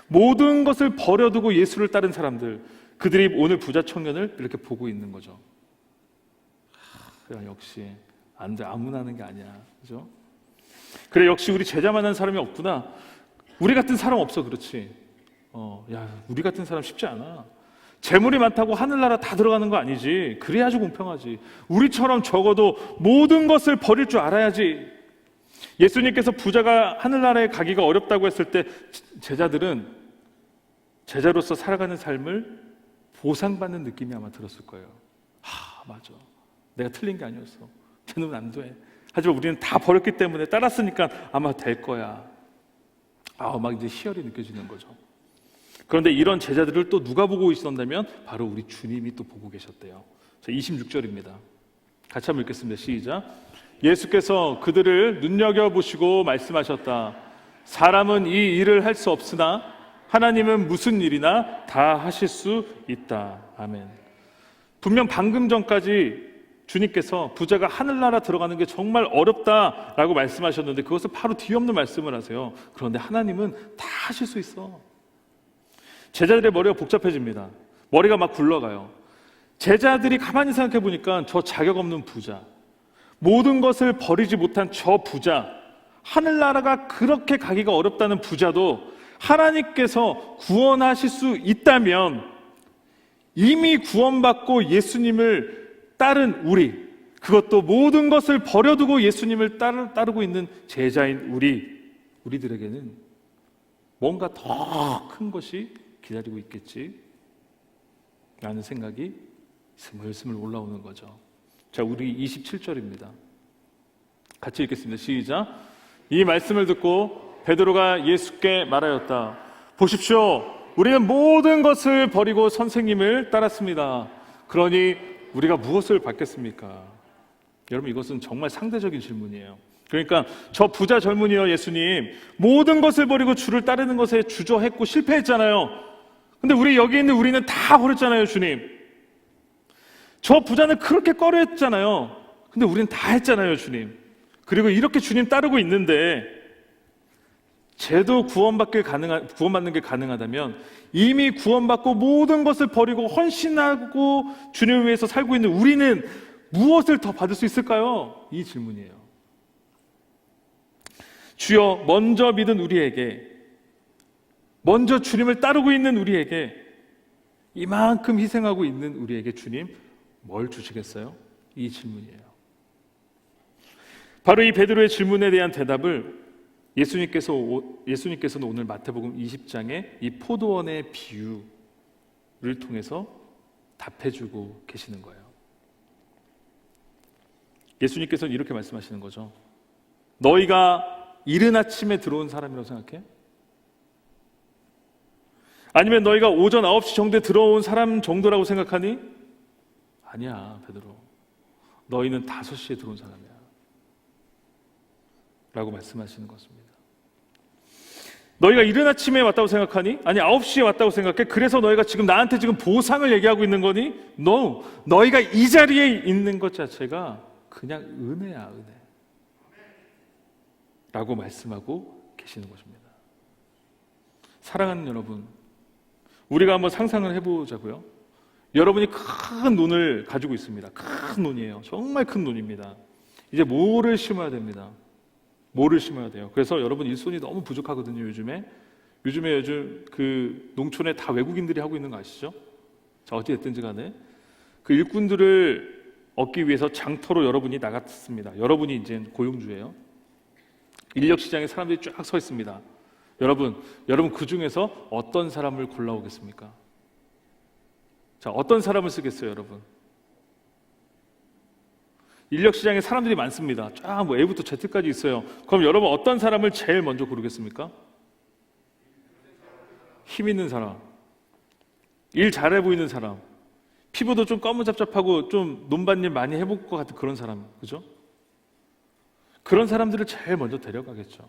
모든 것을 버려두고 예수를 따른 사람들, 그들이 오늘 부자 청년을 이렇게 보고 있는 거죠. 역시 안 돼, 아무나 하는 게 아니야, 그죠? 그래, 역시 우리 제자 만난 사람이 없구나. 우리 같은 사람 없어, 그렇지? 우리 같은 사람 쉽지 않아. 재물이 많다고 하늘나라 다 들어가는 거 아니지. 그래야지 공평하지. 우리처럼 적어도 모든 것을 버릴 줄 알아야지. 예수님께서 부자가 하늘나라에 가기가 어렵다고 했을 때 제자들은 제자로서 살아가는 삶을 보상받는 느낌이 아마 들었을 거예요. 맞아. 내가 틀린 게 아니었어. 쟤는 안 돼. 하지만 우리는 다 버렸기 때문에 따랐으니까 아마 될 거야. 막 이제 희열이 느껴지는 거죠. 그런데 이런 제자들을 또 누가 보고 있었냐면 바로 우리 주님이 또 보고 계셨대요. 26절입니다. 같이 한번 읽겠습니다. 시작. 예수께서 그들을 눈여겨보시고 말씀하셨다. 사람은 이 일을 할 수 없으나 하나님은 무슨 일이나 다 하실 수 있다. 아멘. 분명 방금 전까지 주님께서 부자가 하늘나라 들어가는 게 정말 어렵다라고 말씀하셨는데 그것을 바로 뒤엎는 말씀을 하세요. 그런데 하나님은 다 하실 수 있어. 제자들의 머리가 복잡해집니다. 머리가 막 굴러가요. 제자들이 가만히 생각해 보니까 저 자격 없는 부자, 모든 것을 버리지 못한 저 부자, 하늘나라가 그렇게 가기가 어렵다는 부자도 하나님께서 구원하실 수 있다면 이미 구원받고 예수님을 따른 우리, 그것도 모든 것을 버려두고 예수님을 따르고 있는 제자인 우리들에게는 뭔가 더 큰 것이 기다리고 있겠지 라는 생각이 스물스물 올라오는 거죠. 자, 우리 27절입니다. 같이 읽겠습니다. 시작. 이 말씀을 듣고 베드로가 예수께 말하였다. 보십시오. 우리는 모든 것을 버리고 선생님을 따랐습니다. 그러니 우리가 무엇을 받겠습니까? 여러분, 이것은 정말 상대적인 질문이에요. 그러니까 저 부자 젊은이요, 예수님, 모든 것을 버리고 주를 따르는 것에 주저했고 실패했잖아요. 근데 여기 있는 우리는 다 버렸잖아요, 주님. 저 부자는 그렇게 꺼려했잖아요. 근데 우리는 다 했잖아요, 주님. 그리고 이렇게 주님 따르고 있는데 쟤도 구원받는 게 가능하다면 이미 구원받고 모든 것을 버리고 헌신하고 주님을 위해서 살고 있는 우리는 무엇을 더 받을 수 있을까요? 이 질문이에요. 주여, 먼저 믿은 우리에게, 먼저 주님을 따르고 있는 우리에게, 이만큼 희생하고 있는 우리에게 주님 뭘 주시겠어요? 이 질문이에요. 바로 이 베드로의 질문에 대한 대답을 예수님께서는 오늘 마태복음 20장의 이 포도원의 비유를 통해서 답해주고 계시는 거예요. 예수님께서는 이렇게 말씀하시는 거죠. 너희가 이른 아침에 들어온 사람이라고 생각해? 아니면 너희가 오전 9시 정도에 들어온 사람 정도라고 생각하니? 아니야, 베드로. 너희는 5시에 들어온 사람이야. 라고 말씀하시는 것입니다. 너희가 이른 아침에 왔다고 생각하니? 아니, 9시에 왔다고 생각해? 그래서 너희가 지금 나한테 지금 보상을 얘기하고 있는 거니? No. 너희가 이 자리에 있는 것 자체가 그냥 은혜야, 은혜. 라고 말씀하고 계시는 것입니다. 사랑하는 여러분, 우리가 한번 상상을 해보자고요. 여러분이 큰 논을 가지고 있습니다. 큰 논이에요. 정말 큰 논입니다. 이제 뭐를 심어야 됩니다. 뭐를 심어야 돼요. 그래서 여러분 일손이 너무 부족하거든요. 요즘 그 농촌에 다 외국인들이 하고 있는 거 아시죠? 자, 어찌 됐든지 간에 그 일꾼들을 얻기 위해서 장터로 여러분이 나갔습니다. 여러분이 이제 고용주예요. 인력 시장에 사람들이 쫙 서 있습니다. 여러분 그 중에서 어떤 사람을 골라오겠습니까? 자, 어떤 사람을 쓰겠어요, 여러분? 인력 시장에 사람들이 많습니다. 쫙 뭐 A부터 Z까지 있어요. 그럼 여러분 어떤 사람을 제일 먼저 고르겠습니까? 힘 있는 사람, 일 잘해 보이는 사람, 피부도 좀 검은잡잡하고 좀 논밭일 많이 해볼 것 같은 그런 사람, 그죠? 그런 사람들을 제일 먼저 데려가겠죠.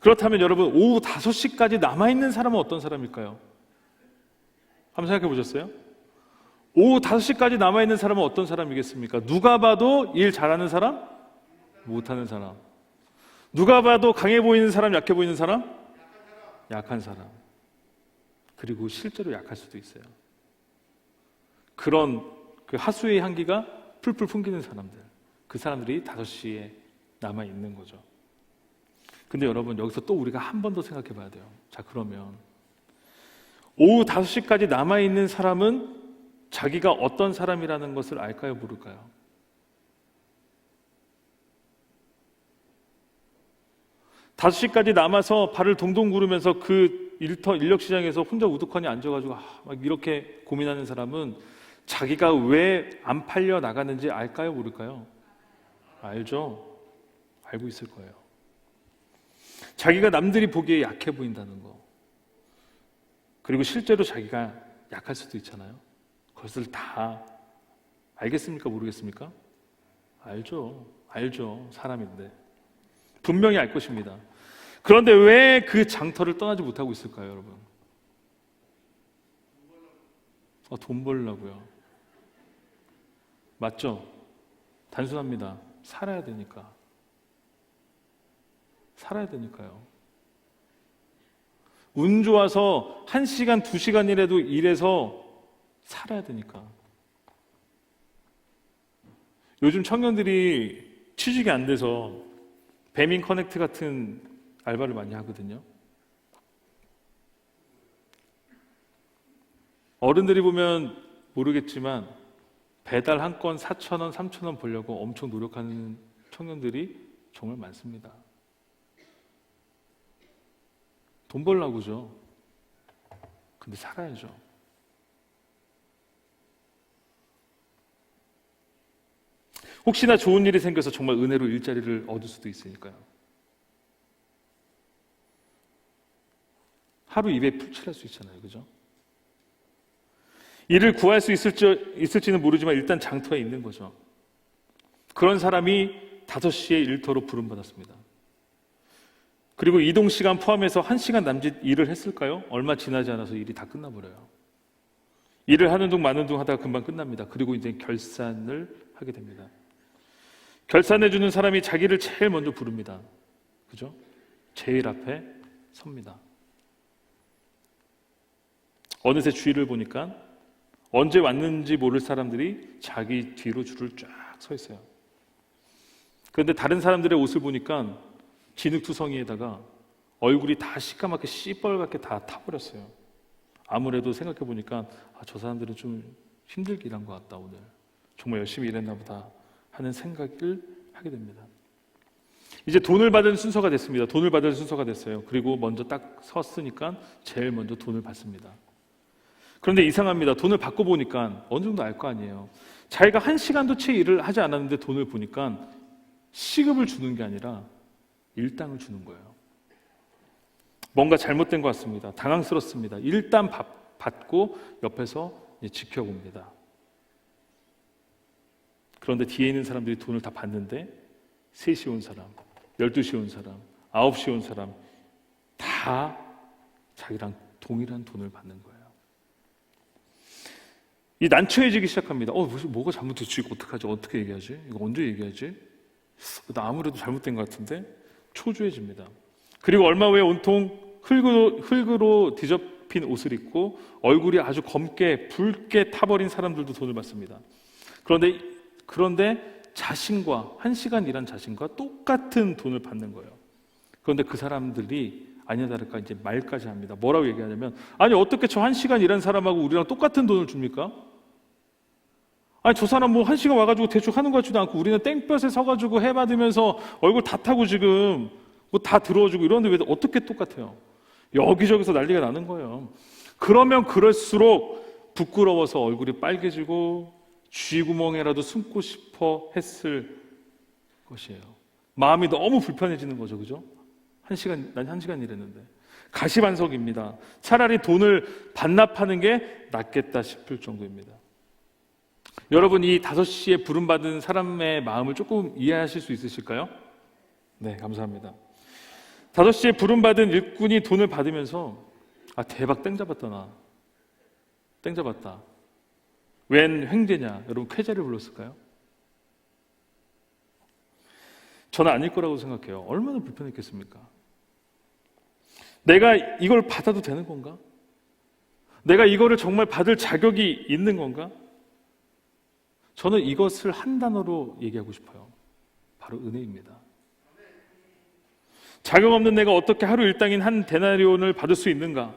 그렇다면 여러분 오후 5시까지 남아있는 사람은 어떤 사람일까요? 한번 생각해 보셨어요? 오후 5시까지 남아있는 사람은 어떤 사람이겠습니까? 누가 봐도 일 잘하는 사람? 못하는 사람. 누가 봐도 강해 보이는 사람? 약해 보이는 사람? 약한 사람. 그리고 실제로 약할 수도 있어요. 그런 그 하수의 향기가 풀풀 풍기는 사람들, 그 사람들이 5시에 남아있는 거죠. 근데 여러분 여기서 또 우리가 한 번 더 생각해 봐야 돼요. 자, 그러면 오후 5시까지 남아있는 사람은 자기가 어떤 사람이라는 것을 알까요, 모를까요? 다섯 시까지 남아서 발을 동동 구르면서 그 인력 시장에서 혼자 우두커니 앉아가지고 막 이렇게 고민하는 사람은 자기가 왜 안 팔려 나가는지 알까요, 모를까요? 알죠. 알고 있을 거예요. 자기가 남들이 보기에 약해 보인다는 거, 그리고 실제로 자기가 약할 수도 있잖아요. 그것을 다 알겠습니까? 모르겠습니까? 알죠. 사람인데 분명히 알 것입니다. 그런데 왜 그 장터를 떠나지 못하고 있을까요, 여러분? 돈 벌려고요. 맞죠? 단순합니다. 살아야 되니까요. 운 좋아서 1시간, 2시간이라도 일해서 살아야 되니까. 요즘 청년들이 취직이 안 돼서 배민 커넥트 같은 알바를 많이 하거든요. 어른들이 보면 모르겠지만 배달 한 건 4,000원, 3,000원 벌려고 엄청 노력하는 청년들이 정말 많습니다. 돈 벌려고죠. 근데 살아야죠. 혹시나 좋은 일이 생겨서 정말 은혜로 일자리를 얻을 수도 있으니까요. 하루 입에 풀칠할 수 있잖아요, 그죠? 일을 구할 수 있을지는 모르지만 일단 장터에 있는 거죠. 그런 사람이 5시에 일터로 부름받았습니다. 그리고 이동 시간 포함해서 1시간 남짓 일을 했을까요? 얼마 지나지 않아서 일이 다 끝나버려요. 일을 하는 둥 마는 둥 하다가 금방 끝납니다. 그리고 이제 결산을 하게 됩니다. 결산해주는 사람이 자기를 제일 먼저 부릅니다. 그죠? 제일 앞에 섭니다. 어느새 주위를 보니까 언제 왔는지 모를 사람들이 자기 뒤로 줄을 쫙 서 있어요. 그런데 다른 사람들의 옷을 보니까 진흙투성이에다가 얼굴이 다 시까맣게 시뻘겋게 다 타버렸어요. 아무래도 생각해 보니까 저 사람들은 좀 힘들게 일한 것 같다, 오늘. 정말 열심히 일했나 보다 하는 생각을 하게 됩니다. 이제 돈을 받은 순서가 됐습니다. 돈을 받을 순서가 됐어요. 그리고 먼저 딱 섰으니까 제일 먼저 돈을 받습니다. 그런데 이상합니다. 돈을 받고 보니까 어느 정도 알 거 아니에요. 자기가 1시간도 채 일을 하지 않았는데 돈을 보니까 시급을 주는 게 아니라 일당을 주는 거예요. 뭔가 잘못된 것 같습니다. 당황스럽습니다. 일단 받고 옆에서 지켜봅니다. 그런데 뒤에 있는 사람들이 돈을 다 받는데 3시 온 사람, 12시 온 사람, 9시 온 사람 다 자기랑 동일한 돈을 받는 거예요. 이 난처해지기 시작합니다. 뭐가 잘못됐지? 이거 어떡하지? 어떻게 얘기하지? 이거 언제 얘기하지? 나 아무래도 잘못된 것 같은데? 초조해집니다. 그리고 얼마 후에 온통 흙으로 뒤덮인 옷을 입고 얼굴이 아주 검게 붉게 타버린 사람들도 돈을 받습니다. 그런데 자신과 1시간 일한 자신과 똑같은 돈을 받는 거예요. 그런데 그 사람들이 아니나 다를까 이제 말까지 합니다. 뭐라고 얘기하냐면, 아니 어떻게 저 1시간 일한 사람하고 우리랑 똑같은 돈을 줍니까? 아니 저 사람 뭐 1시간 와가지고 대충 하는 것 같지도 않고 우리는 땡볕에 서가지고 해 받으면서 얼굴 다 타고 지금 뭐 다 들어주고 이러는데 왜 어떻게 똑같아요? 여기저기서 난리가 나는 거예요. 그러면 그럴수록 부끄러워서 얼굴이 빨개지고 쥐구멍에라도 숨고 싶어 했을 것이에요. 마음이 너무 불편해지는 거죠. 그죠? 난 1시간 일했는데. 가시반석입니다. 차라리 돈을 반납하는 게 낫겠다 싶을 정도입니다. 여러분, 이 5시에 부름받은 사람의 마음을 조금 이해하실 수 있으실까요? 네, 감사합니다. 5시에 부름받은 일꾼이 돈을 받으면서 대박 땡 잡았다 나. 땡 잡았다. 웬 횡재냐? 여러분 쾌재를 불렀을까요? 저는 아닐 거라고 생각해요. 얼마나 불편했겠습니까? 내가 이걸 받아도 되는 건가? 내가 이거를 정말 받을 자격이 있는 건가? 저는 이것을 한 단어로 얘기하고 싶어요. 바로 은혜입니다. 자격 없는 내가 어떻게 하루 일당인 한 데나리온을 받을 수 있는가?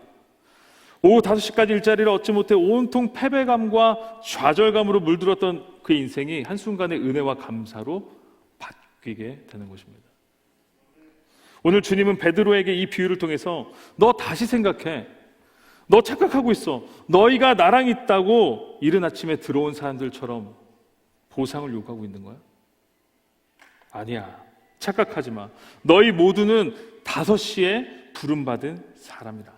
오후 5시까지 일자리를 얻지 못해 온통 패배감과 좌절감으로 물들었던 그의 인생이 한순간에 은혜와 감사로 바뀌게 되는 것입니다. 오늘 주님은 베드로에게 이 비유를 통해서 너 다시 생각해. 너 착각하고 있어. 너희가 나랑 있다고 이른 아침에 들어온 사람들처럼 보상을 요구하고 있는 거야? 아니야. 착각하지 마. 너희 모두는 5시에 부름받은 사람이다.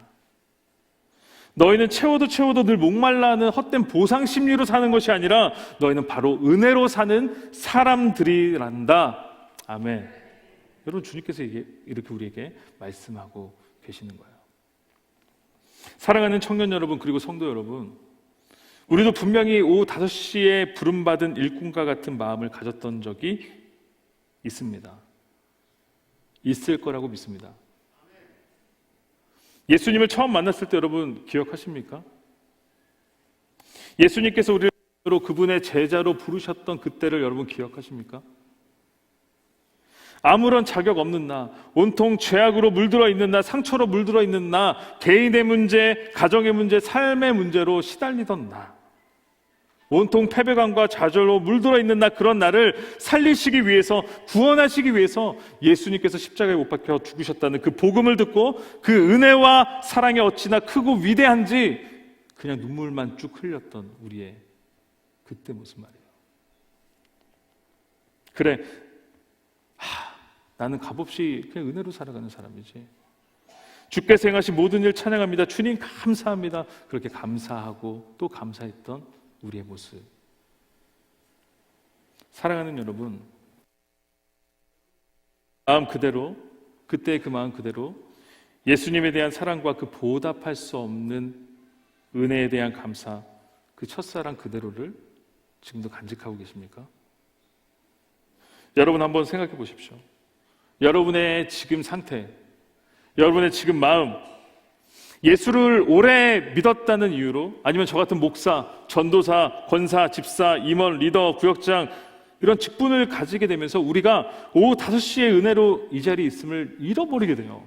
너희는 채워도 늘 목말라하는 헛된 보상 심리로 사는 것이 아니라 너희는 바로 은혜로 사는 사람들이란다. 아멘. 여러분, 주님께서 이렇게 우리에게 말씀하고 계시는 거예요. 사랑하는 청년 여러분, 그리고 성도 여러분, 우리도 분명히 오후 5시에 부름받은 일꾼과 같은 마음을 가졌던 적이 있습니다. 있을 거라고 믿습니다. 예수님을 처음 만났을 때 여러분 기억하십니까? 예수님께서 우리를 그분의 제자로 부르셨던 그때를 여러분 기억하십니까? 아무런 자격 없는 나, 온통 죄악으로 물들어 있는 나, 상처로 물들어 있는 나, 개인의 문제, 가정의 문제, 삶의 문제로 시달리던 나, 온통 패배감과 좌절로 물들어 있는 나, 그런 나를 살리시기 위해서, 구원하시기 위해서 예수님께서 십자가에 못 박혀 죽으셨다는 그 복음을 듣고 그 은혜와 사랑이 어찌나 크고 위대한지 그냥 눈물만 쭉 흘렸던 우리의 그때 모습 말이에요. 그래, 나는 값없이 그냥 은혜로 살아가는 사람이지. 주께서 행하신 모든 일 찬양합니다. 주님 감사합니다. 그렇게 감사하고 또 감사했던 우리의 모습. 사랑하는 여러분, 마음 그대로, 그때의 그 마음 그대로 예수님에 대한 사랑과 그 보답할 수 없는 은혜에 대한 감사, 그 첫사랑 그대로를 지금도 간직하고 계십니까? 여러분 한번 생각해 보십시오. 여러분의 지금 상태, 여러분의 지금 마음, 예수를 오래 믿었다는 이유로, 아니면 저 같은 목사, 전도사, 권사, 집사, 임원, 리더, 구역장 이런 직분을 가지게 되면서 우리가 오후 5시에 은혜로 이 자리에 있음을 잃어버리게 돼요.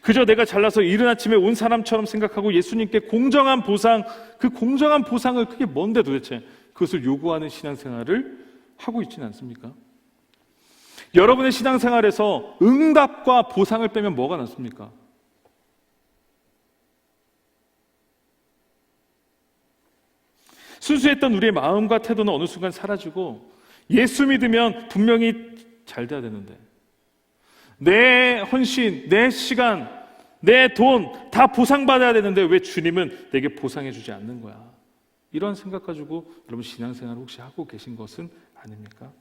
그저 내가 잘나서 이른 아침에 온 사람처럼 생각하고 예수님께 공정한 보상, 그 공정한 보상을 그게 뭔데 도대체 그것을 요구하는 신앙생활을 하고 있지는 않습니까? 여러분의 신앙생활에서 응답과 보상을 빼면 뭐가 남습니까? 순수했던 우리의 마음과 태도는 어느 순간 사라지고 예수 믿으면 분명히 잘 돼야 되는데, 내 헌신, 내 시간, 내 돈 다 보상받아야 되는데 왜 주님은 내게 보상해 주지 않는 거야? 이런 생각 가지고 여러분 신앙생활 혹시 하고 계신 것은 아닙니까?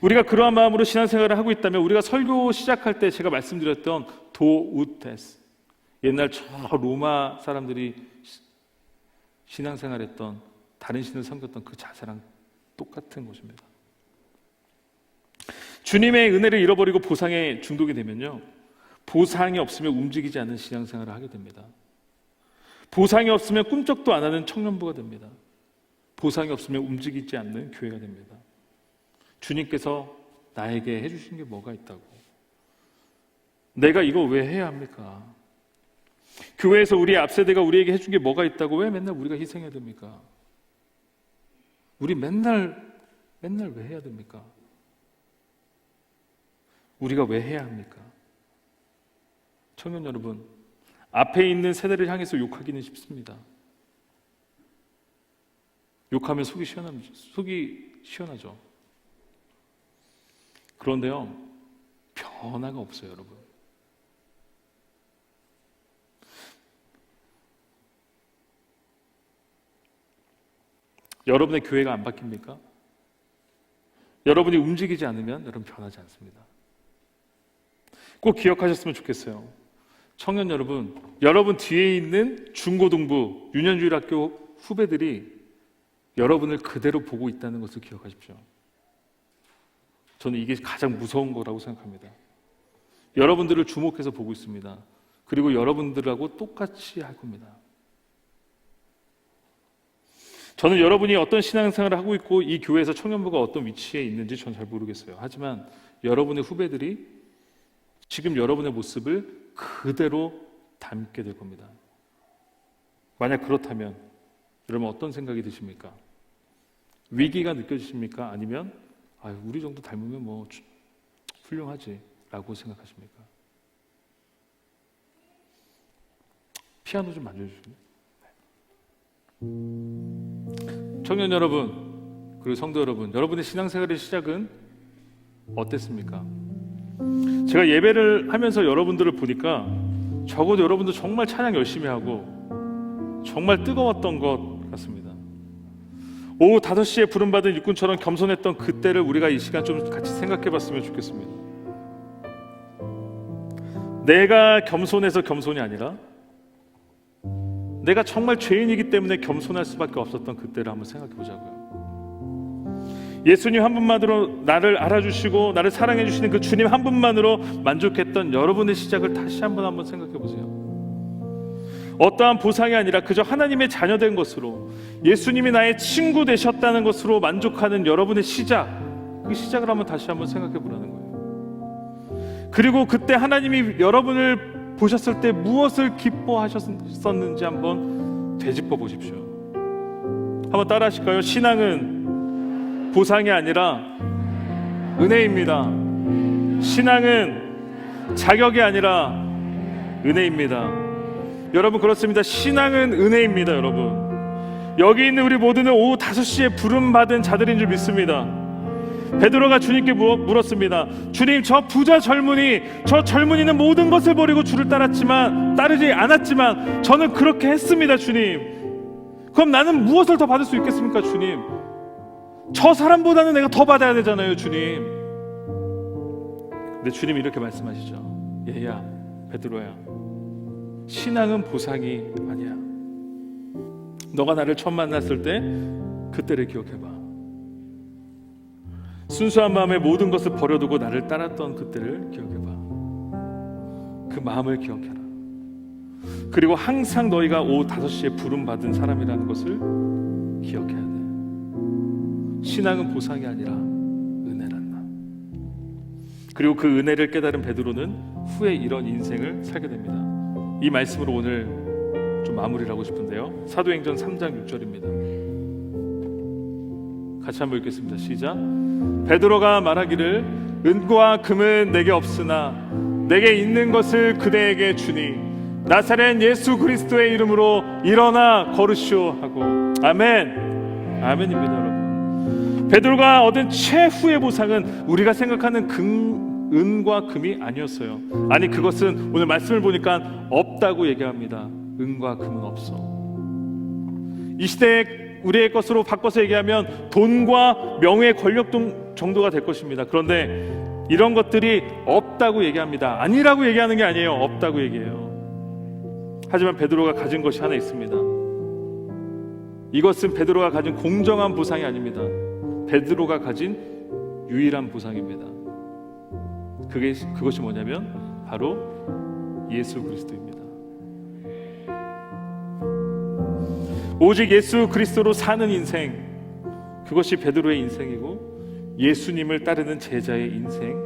우리가 그러한 마음으로 신앙생활을 하고 있다면 우리가 설교 시작할 때 제가 말씀드렸던 도우테스, 옛날 저 로마 사람들이 신앙생활했던, 다른 신을 섬겼던 그 자세랑 똑같은 것입니다. 주님의 은혜를 잃어버리고 보상에 중독이 되면요, 보상이 없으면 움직이지 않는 신앙생활을 하게 됩니다. 보상이 없으면 꿈쩍도 안 하는 청년부가 됩니다. 보상이 없으면 움직이지 않는 교회가 됩니다. 주님께서 나에게 해주신 게 뭐가 있다고? 내가 이거 왜 해야 합니까? 교회에서 우리 앞세대가 우리에게 해준 게 뭐가 있다고 왜 맨날 우리가 희생해야 됩니까? 우리 맨날 왜 해야 됩니까? 우리가 왜 해야 합니까? 청년 여러분, 앞에 있는 세대를 향해서 욕하기는 쉽습니다. 욕하면 속이 시원하죠. 그런데요, 변화가 없어요, 여러분. 여러분의 교회가 안 바뀝니까? 여러분이 움직이지 않으면 여러분 변하지 않습니다. 꼭 기억하셨으면 좋겠어요. 청년 여러분, 여러분 뒤에 있는 중고등부, 유년주일학교 후배들이 여러분을 그대로 보고 있다는 것을 기억하십시오. 저는 이게 가장 무서운 거라고 생각합니다. 여러분들을 주목해서 보고 있습니다. 그리고 여러분들하고 똑같이 할 겁니다. 저는 여러분이 어떤 신앙생활을 하고 있고 이 교회에서 청년부가 어떤 위치에 있는지 전 잘 모르겠어요. 하지만 여러분의 후배들이 지금 여러분의 모습을 그대로 담게 될 겁니다. 만약 그렇다면 여러분 어떤 생각이 드십니까? 위기가 느껴지십니까? 아니면 우리 정도 닮으면 뭐 훌륭하지 라고 생각하십니까? 피아노 좀 만져주시면. 청년 여러분, 그리고 성도 여러분, 여러분의 신앙생활의 시작은 어땠습니까? 제가 예배를 하면서 여러분들을 보니까 적어도 여러분도 정말 찬양 열심히 하고 정말 뜨거웠던 것 같습니다. 오후 5시에 부름받은 일꾼처럼 겸손했던 그때를 우리가 이 시간 좀 같이 생각해 봤으면 좋겠습니다. 내가 겸손해서 겸손이 아니라 내가 정말 죄인이기 때문에 겸손할 수밖에 없었던 그때를 한번 생각해 보자고요. 예수님 한 분만으로 나를 알아주시고 나를 사랑해 주시는 그 주님 한 분만으로 만족했던 여러분의 시작을 다시 한번 생각해 보세요. 어떠한 보상이 아니라 그저 하나님의 자녀된 것으로, 예수님이 나의 친구 되셨다는 것으로 만족하는 여러분의 시작, 그 시작을 다시 한번 생각해 보라는 거예요. 그리고 그때 하나님이 여러분을 보셨을 때 무엇을 기뻐하셨었는지 한번 되짚어 보십시오. 한번 따라 하실까요? 신앙은 보상이 아니라 은혜입니다. 신앙은 자격이 아니라 은혜입니다. 여러분, 그렇습니다. 신앙은 은혜입니다. 여러분, 여기 있는 우리 모두는 오후 5시에 부름받은 자들인 줄 믿습니다. 베드로가 주님께 물었습니다. 주님, 저 부자 젊은이, 저 젊은이는 모든 것을 버리고 주를 따르지 않았지만 저는 그렇게 했습니다. 주님, 그럼 나는 무엇을 더 받을 수 있겠습니까? 주님, 저 사람보다는 내가 더 받아야 되잖아요. 주님. 근데 주님이 이렇게 말씀하시죠. 얘야, 베드로야, 신앙은 보상이 아니야. 너가 나를 처음 만났을 때 그때를 기억해봐. 순수한 마음에 모든 것을 버려두고 나를 따랐던 그때를 기억해봐. 그 마음을 기억해라. 그리고 항상 너희가 오후 5시에 부름받은 사람이라는 것을 기억해야 돼. 신앙은 보상이 아니라 은혜란다. 그리고 그 은혜를 깨달은 베드로는 후에 이런 인생을 살게 됩니다. 이 말씀으로 오늘 좀 마무리를 하고 싶은데요, 사도행전 3장 6절입니다. 같이 한번 읽겠습니다. 시작. 베드로가 말하기를 은과 금은 내게 없으나 내게 있는 것을 그대에게 주니 나사렛 예수 그리스도의 이름으로 일어나 걸으시오 하고. 아멘. 아멘입니다. 여러분, 베드로가 얻은 최후의 보상은 우리가 생각하는 은과 금이 아니었어요. 아니, 그것은 오늘 말씀을 보니까 없다고 얘기합니다. 은과 금은 없어. 이 시대에 우리의 것으로 바꿔서 얘기하면 돈과 명예, 권력 정도가 될 것입니다. 그런데 이런 것들이 없다고 얘기합니다. 아니라고 얘기하는 게 아니에요. 없다고 얘기해요. 하지만 베드로가 가진 것이 하나 있습니다. 이것은 베드로가 가진 공정한 보상이 아닙니다. 베드로가 가진 유일한 보상입니다. 그것이 뭐냐면 바로 예수 그리스도입니다. 오직 예수 그리스도로 사는 인생, 그것이 베드로의 인생이고 예수님을 따르는 제자의 인생,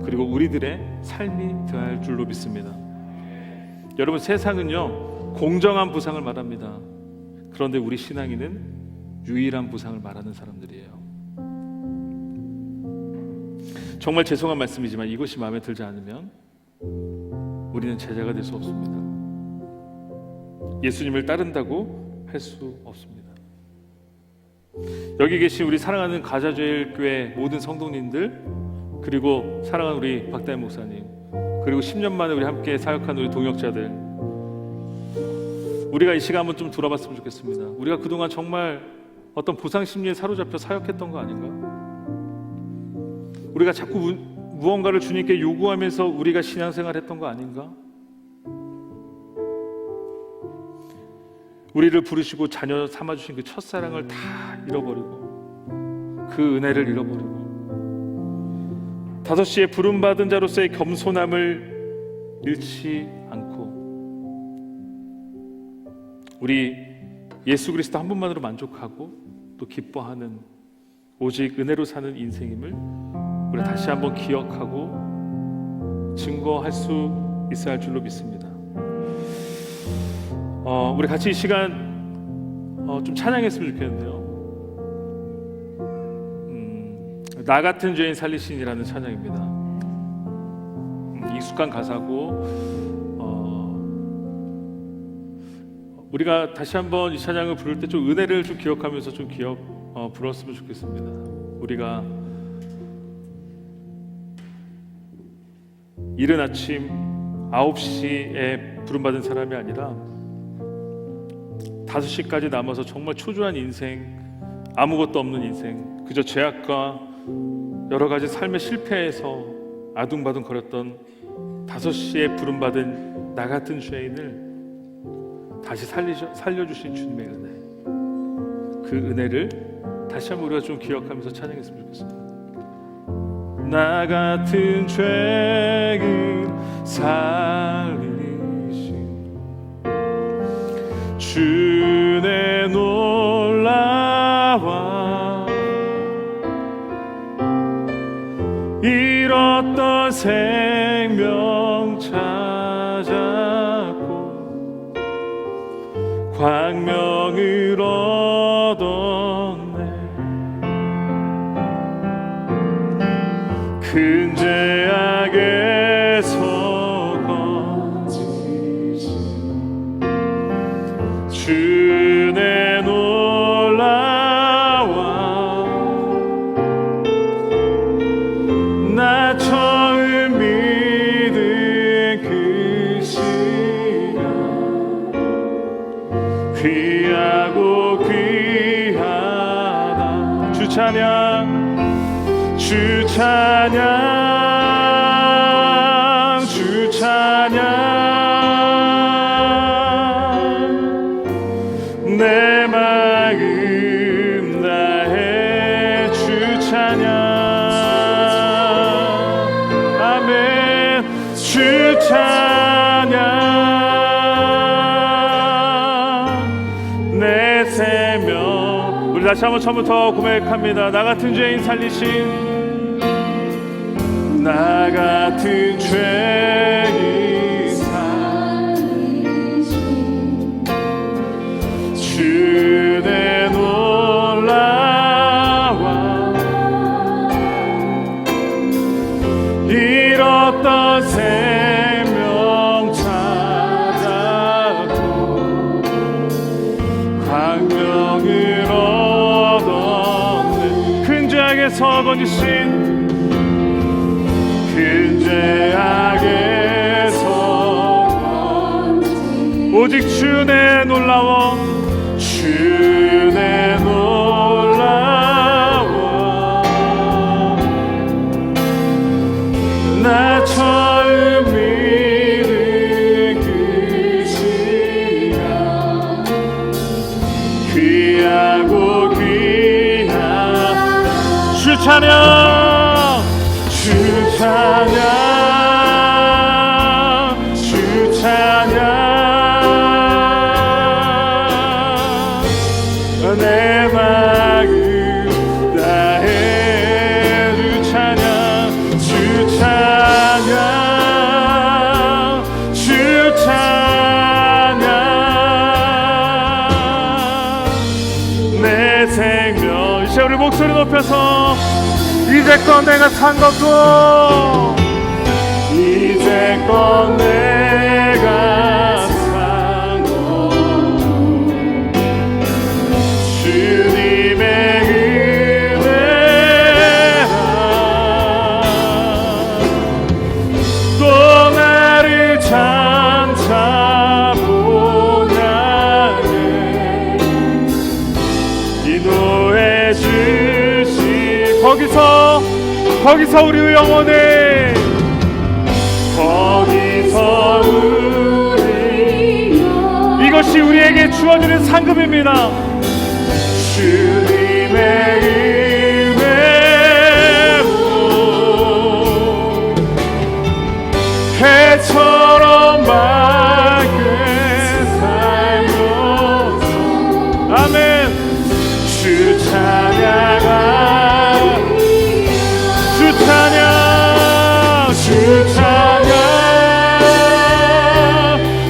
그리고 우리들의 삶이 되어야 할 줄로 믿습니다. 여러분, 세상은요 공정한 보상을 말합니다. 그런데 우리 신앙인은 유일한 보상을 말하는 사람들이에요. 정말 죄송한 말씀이지만 이것이 마음에 들지 않으면 우리는 제자가 될 수 없습니다. 예수님을 따른다고 할 수 없습니다. 여기 계신 우리 사랑하는 가자제일교회 모든 성도님들, 그리고 사랑하는 우리 박다현 목사님, 그리고 10년 만에 우리 함께 사역한 우리 동역자들, 우리가 이 시간 한번 좀 돌아봤으면 좋겠습니다. 우리가 그동안 정말 어떤 보상 심리에 사로잡혀 사역했던 거 아닌가? 우리가 자꾸 무언가를 주님께 요구하면서 우리가 신앙생활 했던 거 아닌가? 우리를 부르시고 자녀 삼아주신 그 첫사랑을 다 잃어버리고 그 은혜를 잃어버리고 5시에 부름받은 자로서의 겸손함을 잃지 않고 우리 예수 그리스도 한 분만으로 만족하고 또 기뻐하는 오직 은혜로 사는 인생임을 우리 다시 한번 기억하고 증거할 수 있어야 할 줄로 믿습니다. 우리 같이 이 시간 좀 찬양했으면 좋겠는데요. 나 같은 죄인 살리신이라는 찬양입니다. 익숙한 가사고 우리가 다시 한번 이 찬양을 부를 때 좀 은혜를 좀 기억하면서 좀 불었으면 좋겠습니다. 우리가 이른 아침 9시에 부름받은 사람이 아니라 5시까지 남아서 정말 초조한 인생, 아무것도 없는 인생, 그저 죄악과 여러 가지 삶의 실패에서 아둥바둥 거렸던 5시에 부름받은 나 같은 죄인을 다시 살려주신 주님의 은혜, 그 은혜를 다시 한번 우리가 좀 기억하면서 찬양했으면 좋겠습니다. 나 같은 죄인 살리신 주의 놀라와 잃었던 생명 찾았고 광명을 얻었네. 큰 죄악에서 건지신 주의 놀라와 나 처음 믿은 그 시간 귀하고 귀하다. 주 찬양, 주 찬양, 주 찬양, 내 마음 다해 주 찬양. 아멘. 주 찬양, 내 생명. 우리 다시 한번 처음부터 고백합니다. 나 같은 죄인 살리신, 나 같은 죄인 살리신 주의 놀라와 잃었던 생명 찾았고 광명을 얻었네. 큰 죄악에서 건지신 큰 죄악에서 오직 주 내 놀라워 주 내 놀라워 나 처음 믿은 그 시간 귀하고 귀한 주 찬양 주 찬양 주 찬양 내 마음 다해 주 찬양 주 찬양 주 찬양 내 생명 이제 우리 목소리 높여서 이제껏 내가 산 것도 이제껏 내가 산 것도 주님의 은혜라 또 나를 장차 보냐네 인도해 주시 거기서 우리 영혼에 거기서 우리 이것이 우리에게 주어지는 상급입니다. 주님의 은혜로 해처럼 맑게 살면서 아멘 주 찬양하 주 찬양 주 찬양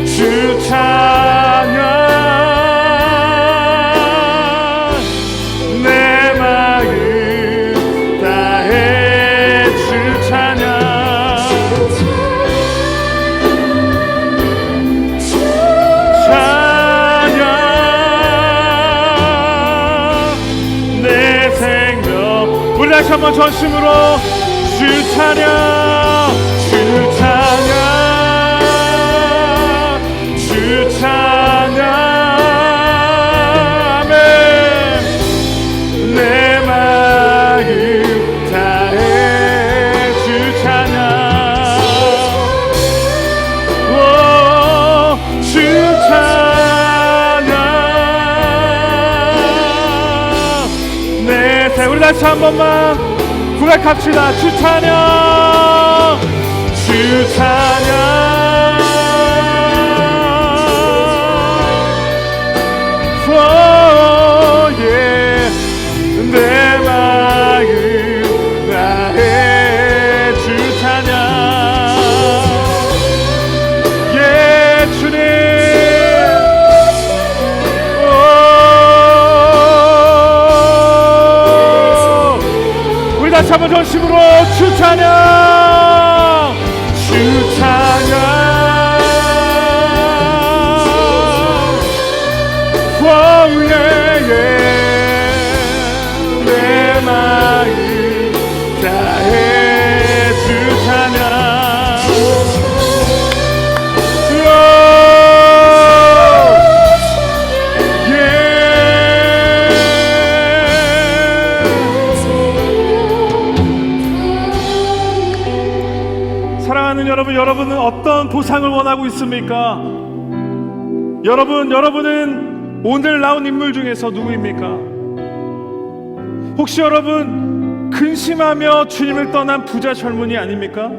주 찬양 내 마음 다해 주 찬양 찬양 내 생명 우리 다시 한번 전심으로 주 찬양 주 찬양 주 찬양 아멘 내 마음 다해 주 찬양 오, 주 찬양 내 생 우리 다시 한 번만 고백합시다. 주 찬양 주 찬양 오, 예. 내 마음 다해 주 찬양 예 주님 다시 한번 전심으로 주 찬양 주 찬양 예. 내 마음 다해 주 찬양 여러분은 어떤 보상을 원하고 있습니까? 여러분은 오늘 나온 인물 중에서 누구입니까? 혹시 여러분 근심하며 주님을 떠난 부자 젊은이 아닙니까?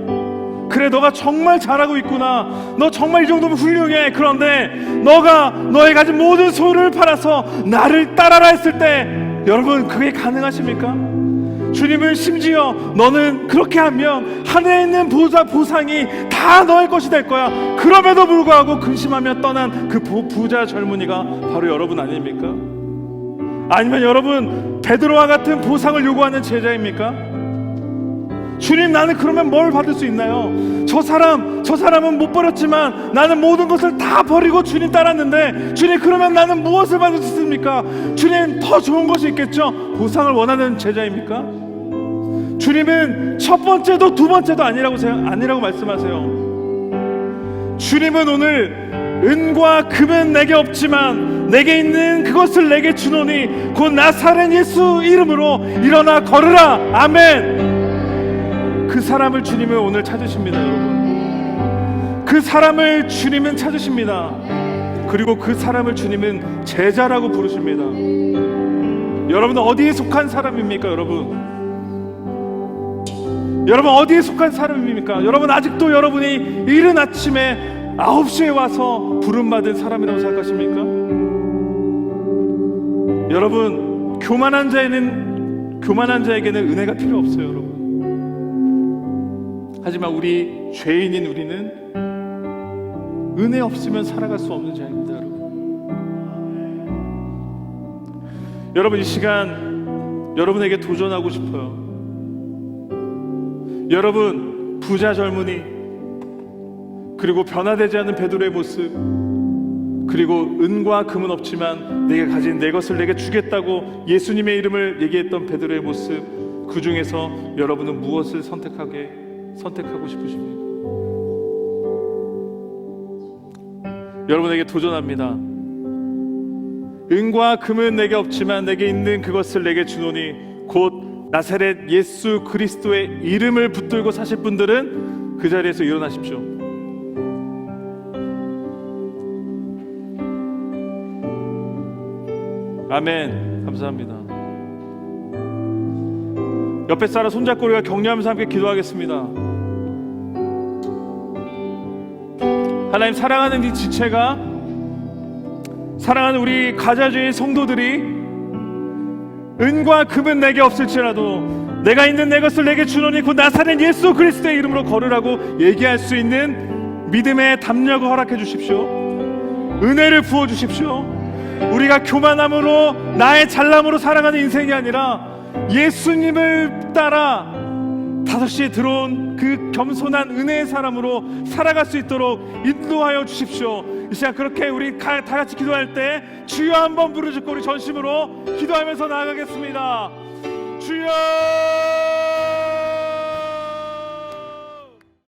그래 너가 정말 잘하고 있구나 너 정말 이 정도면 훌륭해 그런데 너가 너의 가진 모든 소유를 팔아서 나를 따라라 했을 때 여러분 그게 가능하십니까? 주님은 심지어 너는 그렇게 하면 하늘에 있는 보상이 다 너의 것이 될 거야 그럼에도 불구하고 근심하며 떠난 그 부자 젊은이가 바로 여러분 아닙니까? 아니면 여러분 베드로와 같은 보상을 요구하는 제자입니까? 주님 나는 그러면 뭘 받을 수 있나요? 저 사람은 못 버렸지만 나는 모든 것을 다 버리고 주님 따랐는데 주님 그러면 나는 무엇을 받을 수 있습니까? 주님 더 좋은 것이 있겠죠? 보상을 원하는 제자입니까? 주님은 첫 번째도 두 번째도 아니라고 말씀하세요. 주님은 오늘 은과 금은 내게 없지만 내게 있는 그것을 내게 주노니 곧 나사렛 예수 이름으로 일어나 걸으라. 아멘. 그 사람을 주님은 오늘 찾으십니다, 여러분. 그 사람을 주님은 찾으십니다. 그리고 그 사람을 주님은 제자라고 부르십니다. 여러분 어디에 속한 사람입니까? 여러분 어디에 속한 사람입니까? 여러분 아직도 여러분이 이른 아침에 9시에 와서 부름받은 사람이라고 생각하십니까? 여러분 교만한 자에게는 은혜가 필요 없어요, 여러분. 하지만 우리 죄인인 우리는 은혜 없으면 살아갈 수 없는 자입니다, 여러분. 여러분 이 시간 여러분에게 도전하고 싶어요. 여러분 부자 젊은이, 그리고 변화되지 않는 베드로의 모습, 그리고 은과 금은 없지만 내가 가진 내 것을 내게 주겠다고 예수님의 이름을 얘기했던 베드로의 모습, 그 중에서 여러분은 무엇을 선택하고 싶으십니까? 여러분에게 도전합니다. 은과 금은 내게 없지만 내게 있는 그것을 내게 주노니 곧 나사렛 예수 그리스도의 이름을 붙들고 사실 분들은 그 자리에서 일어나십시오. 아멘. 감사합니다. 옆에 사람 손잡고 우리가 격려하면서 함께 기도하겠습니다. 하나님, 사랑하는 이 지체가, 사랑하는 우리 가자주의 성도들이 은과 금은 내게 없을지라도 내가 있는 내 것을 내게 주노니 곧 나사렛 예수 그리스도의 이름으로 걸으라고 얘기할 수 있는 믿음의 담력을 허락해 주십시오. 은혜를 부어 주십시오. 우리가 교만함으로 나의 잘남으로 살아가는 인생이 아니라 예수님을 따라 5시에 들어온 그 겸손한 은혜의 사람으로 살아갈 수 있도록 인도하여 주십시오. 이 시간 그렇게 우리 다 같이 기도할 때 주여 한번 부르짖고 우리 전심으로 기도하면서 나아가겠습니다. 주여.